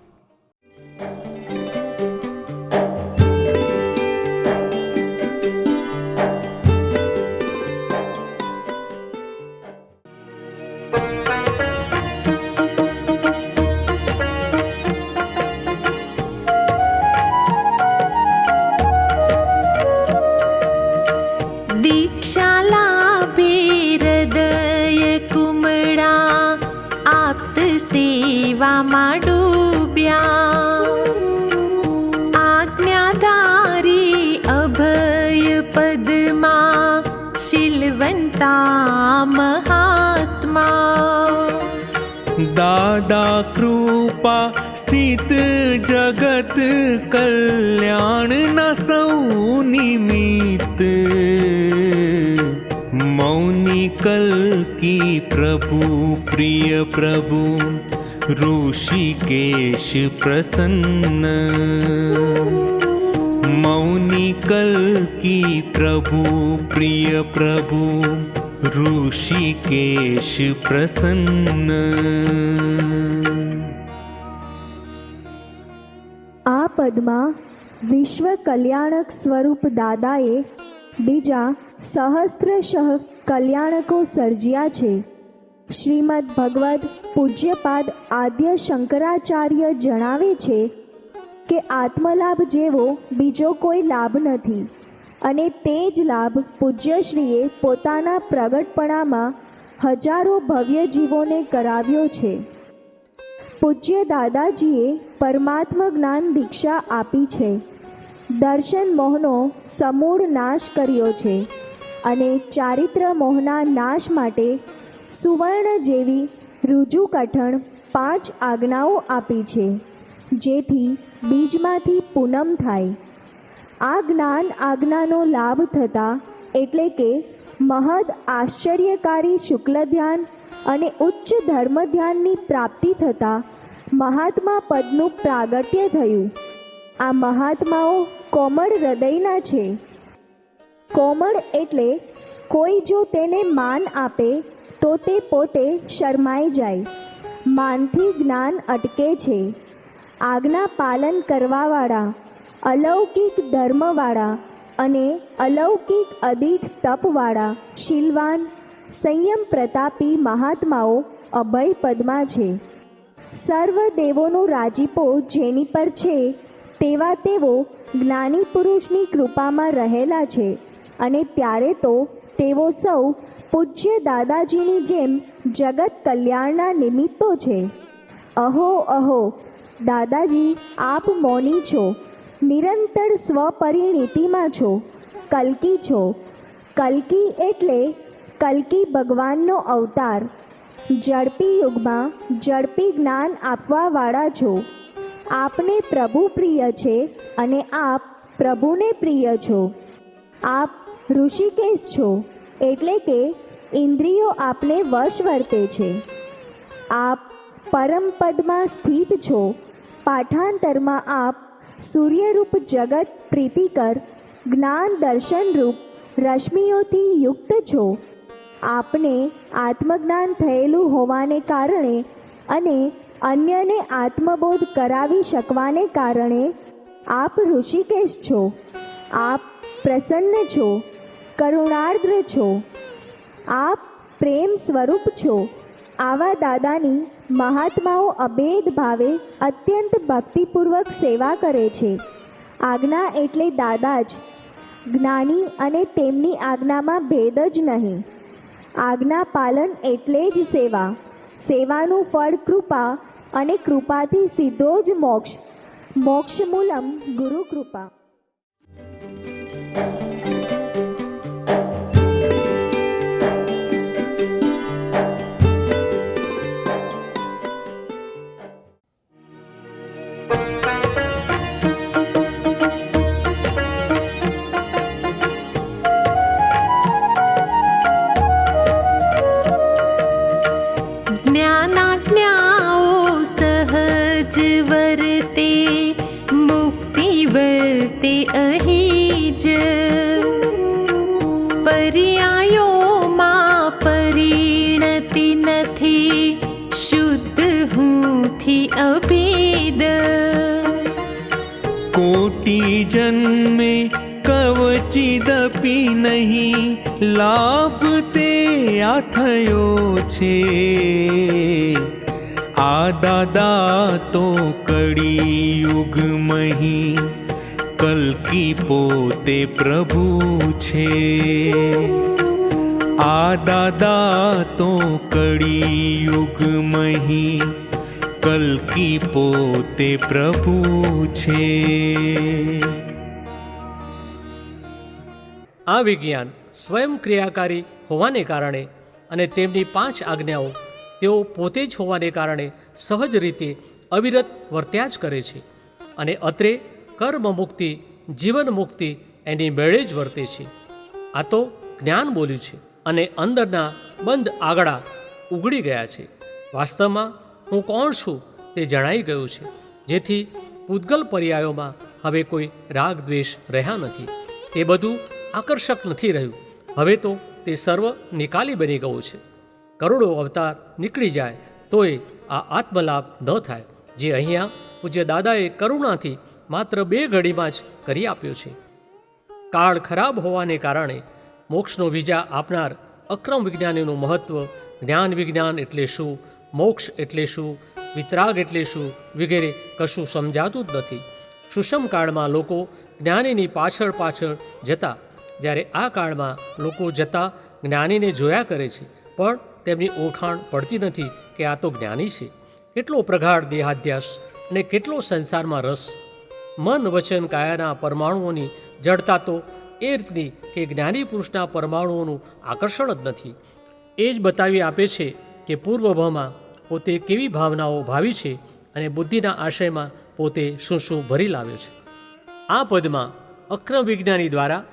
दीक्षा लाभे हृदय कुमड़ा आप्त सेवा डूब्या. આજ્ઞાધારી અભય પદમાં શીલવંતા મહાત્મા. દાદા કૃપા સ્થિત જગત કલ્યાણ ના સૌ નિમિત્ત. મૌની કલ્કી પ્રભુ પ્રિય પ્રભુ ઋષિકેશ પ્રસન્ન. મૌની કલ્કી પ્રભુ પ્રિય પ્રભુ ઋષિકેશ પ્રસન્ન. આ પદમાં વિશ્વ કલ્યાણક સ્વરૂપ દાદાએ બીજા સહસ્ત્રશઃ કલ્યાણકો સર્જ્યા છે. શ્રીમદ ભગવદ પૂજ્યપાદ આદ્ય શંકરાચાર્ય જણાવે છે કે આત્મલાભ જેવો બીજો કોઈ લાભ નથી, અને તે જ લાભ પૂજ્યશ્રીએ પોતાના પ્રગટપણામાં હજારો ભવ્ય જીવોને કરાવ્યો છે. પૂજ્ય દાદાજીએ પરમાત્મ જ્ઞાન દીક્ષા આપી છે, દર્શન મોહનો સમૂળ નાશ કર્યો છે અને ચારિત્ર મોહના નાશ માટે સુવર્ણ જેવી રુજુ કઠણ 5 આજ્ઞાઓ આપી છે, જેથી બીજમાંથી પૂનમ થાય. આ જ્ઞાન આજ્ઞાનો લાભ થતાં એટલે કે મહદ આશ્ચર્યકારી શુક્લ ધ્યાન અને ઉચ્ચ ધર્મ ધ્યાનની પ્રાપ્તિ થતાં મહાત્મા પદનું પ્રાગટ્ય થયું. આ મહાત્માઓ કોમળ હૃદયના છે. કોમળ એટલે કોઈ જો તેને માન આપે તો તે પોતે શરમાઈ જાય. માનથી જ્ઞાન અટકે છે. આજ્ઞા પાલન કરવાવાળા, અલૌકિક ધર્મવાળા અને અલૌકિક અદીઠ તપવાળા શીલવાન સંયમ પ્રતાપી મહાત્માઓ અભય પદમાં છે. સર્વ દેવોનો રાજીપો જેની પર છે તેવા તેઓ જ્ઞાની પુરુષની કૃપામાં રહેલા છે, અને ત્યારે તો તેઓ સૌ પૂજ્ય દાદાજીની જેમ જગત કલ્યાણના નિમિત્તો છે. અહો અહો દાદાજી, આપ મૌની છો, નિરંતર સ્વપરિણીતિમાં છો, કલ્કી છો. કલ્કી એટલે કલ્કી ભગવાનનો અવતાર. ઝડપી યુગમાં ઝડપી જ્ઞાન આપવાવાળા છો. આપને પ્રભુ પ્રિય છે અને આપ પ્રભુને પ્રિય છો. આપ ઋષિકેશ છો, એટલે કે ઇન્દ્રિયો આપને વશ વર્તે છે. આપ પરમ પદમાં સ્થિત છો. પાઠાંતરમાં આપ સૂર્યરૂપ જગત પ્રીતિકર જ્ઞાન દર્શનરૂપ રશ્મિઓથી યુક્ત છો. આપને આત્મજ્ઞાન થયેલું હોવાને કારણે અને અન્યને આત્મબોધ કરાવી શકવાને કારણે આપ ઋષિકેશ છો. આપ પ્રસન્ન છો, કરુણાર્દ્ર છો, આપ પ્રેમ સ્વરૂપ છો. આવા દાદાની મહાત્માઓ અભેદ ભાવે અત્યંત ભક્તિપૂર્વક સેવા કરે છે. આજ્ઞા એટલે દાદા જ, જ્ઞાની અને તેમની આજ્ઞામાં ભેદ જ નહીં. આજ્ઞા પાલન એટલે જ સેવા. સેવાનું ફળ કૃપા અને કૃપાથી સીધો જ મોક્ષ. મોક્ષ મૂલમ ગુરુ કૃપા. જ્ઞાનાજ્ઞાઓ સહજ વર્તે, મુક્તિ વર્તે અહીં જ. પર્યાયોમાં પરિણતિ નથી, શુદ્ધ હુંથી અભેદ. कोटि जन्मे कवचिदपि नहीं, लाभ ते आ थयो छे. आ दादा तो कड़ी युग मही, कल्कि पोते प्रभु छे. आ दादा तो कड़ी युग मही, કલ્કી પોતે પ્રભુ છે. આ વિજ્ઞાન સ્વયં ક્રિયાકારી હોવાને કારણે અને તેમની 5 આજ્ઞાઓ તેઓ પોતે જ હોવાને કારણે સહજ રીતે અવિરત વર્ત્યા જ કરે છે. અને અત્રે કર્મ મુક્તિ, જીવન મુક્તિ એની મેળે જ વર્તે છે. આ તો જ્ઞાન બોલ્યું છે અને અંદરના બંધ આગડા ઉગડી ગયા છે. વાસ્તવમાં હું કોણ છું તે જણાઈ ગયું છે, જેથી પૂતગલ પર્યાયોમાં હવે કોઈ રાગ દ્વેષ રહ્યા નથી. તે બધું આકર્ષક નથી રહ્યું. હવે તો તે સર્વ નિકાલી બની ગયું છે. કરોડો અવતાર નીકળી જાય તોય આ આત્મલાભ ન થાય, જે અહીંયા પૂજ્ય દાદાએ કરુણાથી માત્ર 2 ઘડીમાં જ કરી આપ્યો છે. કાળ ખરાબ હોવાને કારણે મોક્ષનો વિજા આપનાર અક્રમ વિજ્ઞાનીનું મહત્ત્વ, જ્ઞાન વિજ્ઞાન એટલે શું, મોક્ષ એટલે શું, વિતરાગ એટલે શું વગેરે કશું સમજાતું જ નથી. સુષમ કાળમાં લોકો જ્ઞાનીની પાછળ પાછળ જતા, જ્યારે આ કાળમાં લોકો જતા જ્ઞાનીને જોયા કરે છે, પણ તેમની ઓળખાણ પડતી નથી કે આ તો જ્ઞાની છે. કેટલો પ્રગાઢ દેહાધ્યાસ અને કેટલો સંસારમાં રસ. મન વચન કાયાના પરમાણુઓની જડતા તો એ રીતની કે જ્ઞાની પુરુષના પરમાણુઓનું આકર્ષણ જ નથી. એ જ બતાવી આપે છે કે પૂર્વભાવમાં પોતે કેવી ભાવનાઓ ભાવી છે અને બુદ્ધિના આશયમાં પોતે શું શું ભરી લાવ્યો છે. આ પદમાં અક્રમ વિજ્ઞાની દ્વારા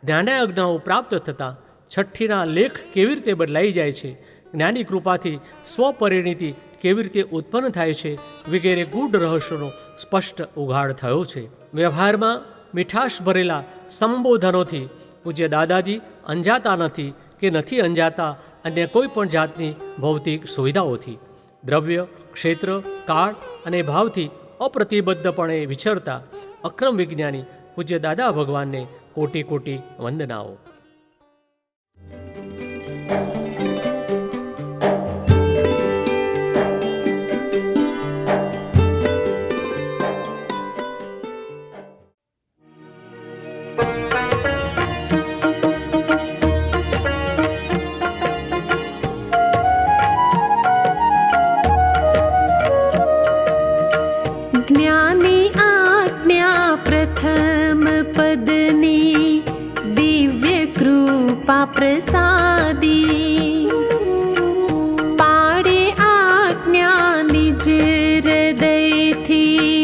જ્ઞાનાજ્ઞાઓ પ્રાપ્ત થતાં છઠ્ઠીના લેખ કેવી રીતે બદલાઈ જાય છે, જ્ઞાની કૃપાથી સ્વપરિણીતિ કેવી રીતે ઉત્પન્ન થાય છે વગેરે ગૂઢ રહસ્યોનો સ્પષ્ટ ઉઘાડ થયો છે. વ્યવહારમાં મીઠાશ ભરેલા સંબોધનોથી પૂજ્ય દાદાજી અંજાતા નથી કે નથી અંજાતા અન્ય કોઈ પણ જાતની ભૌતિક સુવિધાઓથી. દ્રવ્ય, ક્ષેત્ર, કાળ અને ભાવથી અપ્રતિબદ્ધપણે વિચરતા અક્રમ વિજ્ઞાની પૂજ્ય દાદા ભગવાનને કોટી કોટી વંદનાઓ. જ્ઞાની આજ્ઞા પ્રથમ પદની દિવ્ય કૃપા પ્રસાદી. પાડે આજ્ઞા નિજ હૃદયથી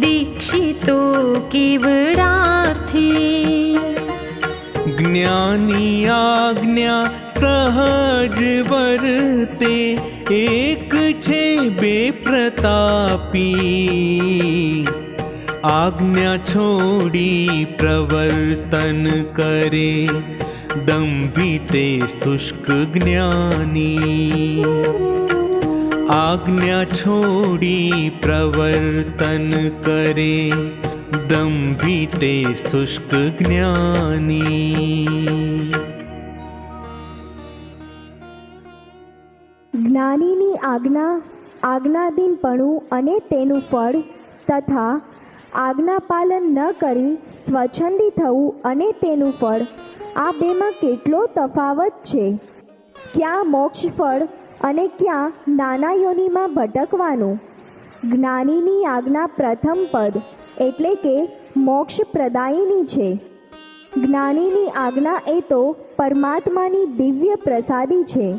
દીક્ષિતો કેવડાર્થી. જ્ઞાની આજ્ઞા સહજ વર્તે, એક છે बेप्रतापी આજ્ઞા છોડી પ્રવર્તન કરે દંભિતે શુષ્ક જ્ઞાની આજ્ઞા છોડી પ્રવર્તન કરે દંભિતે શુષ્ક જ્ઞાની જ્ઞાનીની આજ્ઞા, આજ્ઞાધીનપણું અને તેનું ફળ તથા આજ્ઞા પાલન ન કરી સ્વચ્છંદી થવું અને તેનું ફળ, આ બેમાં કેટલો તફાવત છે! ક્યાં મોક્ષ ફળ અને ક્યાં નાના યોનિમાં ભટકવાનું! જ્ઞાનીની આજ્ઞા પ્રથમ પદ એટલે કે મોક્ષ પ્રદાયિની છે. જ્ઞાનીની આજ્ઞા એ તો પરમાત્માની દિવ્ય પ્રસાદી છે.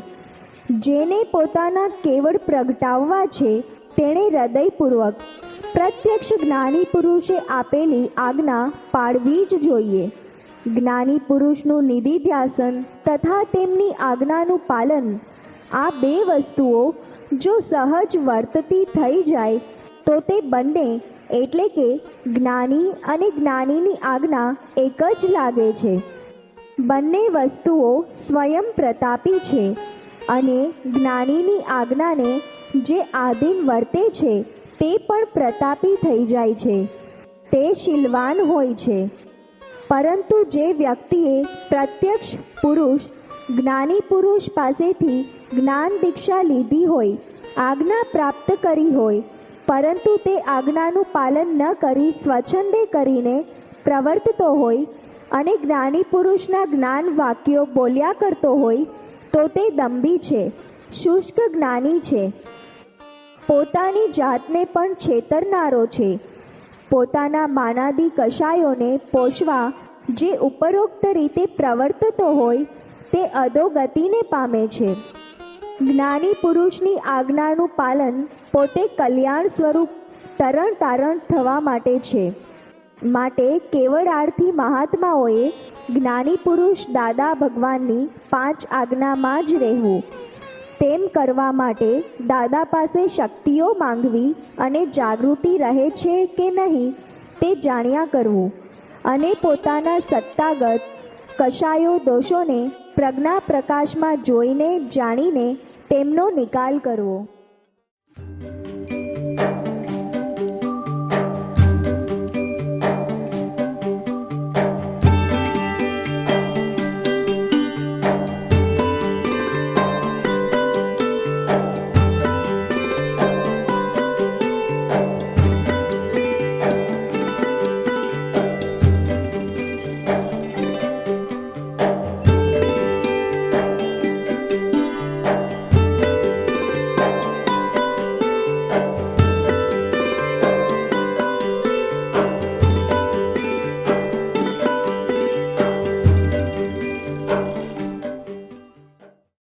જેને પોતાના કેવળ પ્રગટાવવા છે તેણે હૃદયપૂર્વક પ્રત્યક્ષ જ્ઞાની પુરુષે આપેલી આજ્ઞા પાળવી જ જોઈએ. જ્ઞાની પુરુષનું નિધિધ્યાસન તથા તેમની આજ્ઞાનું પાલન, આ બે વસ્તુઓ જો સહજ વર્તતી થઈ જાય તો તે બંને એટલે કે જ્ઞાની અને જ્ઞાનીની આજ્ઞા એક જ લાગે છે. બંને વસ્તુઓ સ્વયં પ્રતાપી છે અને જ્ઞાનીની આજ્ઞાને જે આધીન વર્તે છે તે પણ પ્રતાપી થઈ જાય છે. તે શીલવાન હોય છે. પરંતુ જે વ્યક્તિએ પ્રત્યક્ષ પુરુષ, જ્ઞાની પુરુષ પાસેથી જ્ઞાન દીક્ષા લીધી હોય, આજ્ઞા પ્રાપ્ત કરી હોય, પરંતુ તે આજ્ઞાનું પાલન ન કરી સ્વચ્છંદે કરીને પ્રવર્તતો હોય અને જ્ઞાની પુરુષના જ્ઞાન વાક્યો બોલ્યા કરતો હોય તો તે દંભી છે, શુષ્ક જ્ઞાની છે. પોતાની જાતને પણ છેતરનારો છે. પોતાના માનાદી કશાયોને પોષવા જે ઉપરોક્ત રીતે પ્રવર્તતો હોય તે અધોગતિને પામે છે. જ્ઞાની પુરુષની આજ્ઞાનું પાલન પોતે કલ્યાણ સ્વરૂપ તરણ તારણ થવા માટે છે. માટે કેવળાર્થી મહાત્માઓએ જ્ઞાની પુરુષ દાદા ભગવાનની 5 આજ્ઞામાં જ રહેવું. તેમ કરવા માટે દાદા પાસે શક્તિઓ માંગવી અને જાગૃતિ રહે છે કે નહીં તે જાણ્યા કરવું અને પોતાના સત્તાગત કશાયો દોષોને પ્રજ્ઞા પ્રકાશમાં જોઈને જાણીને તેમનો નિકાલ કરવો.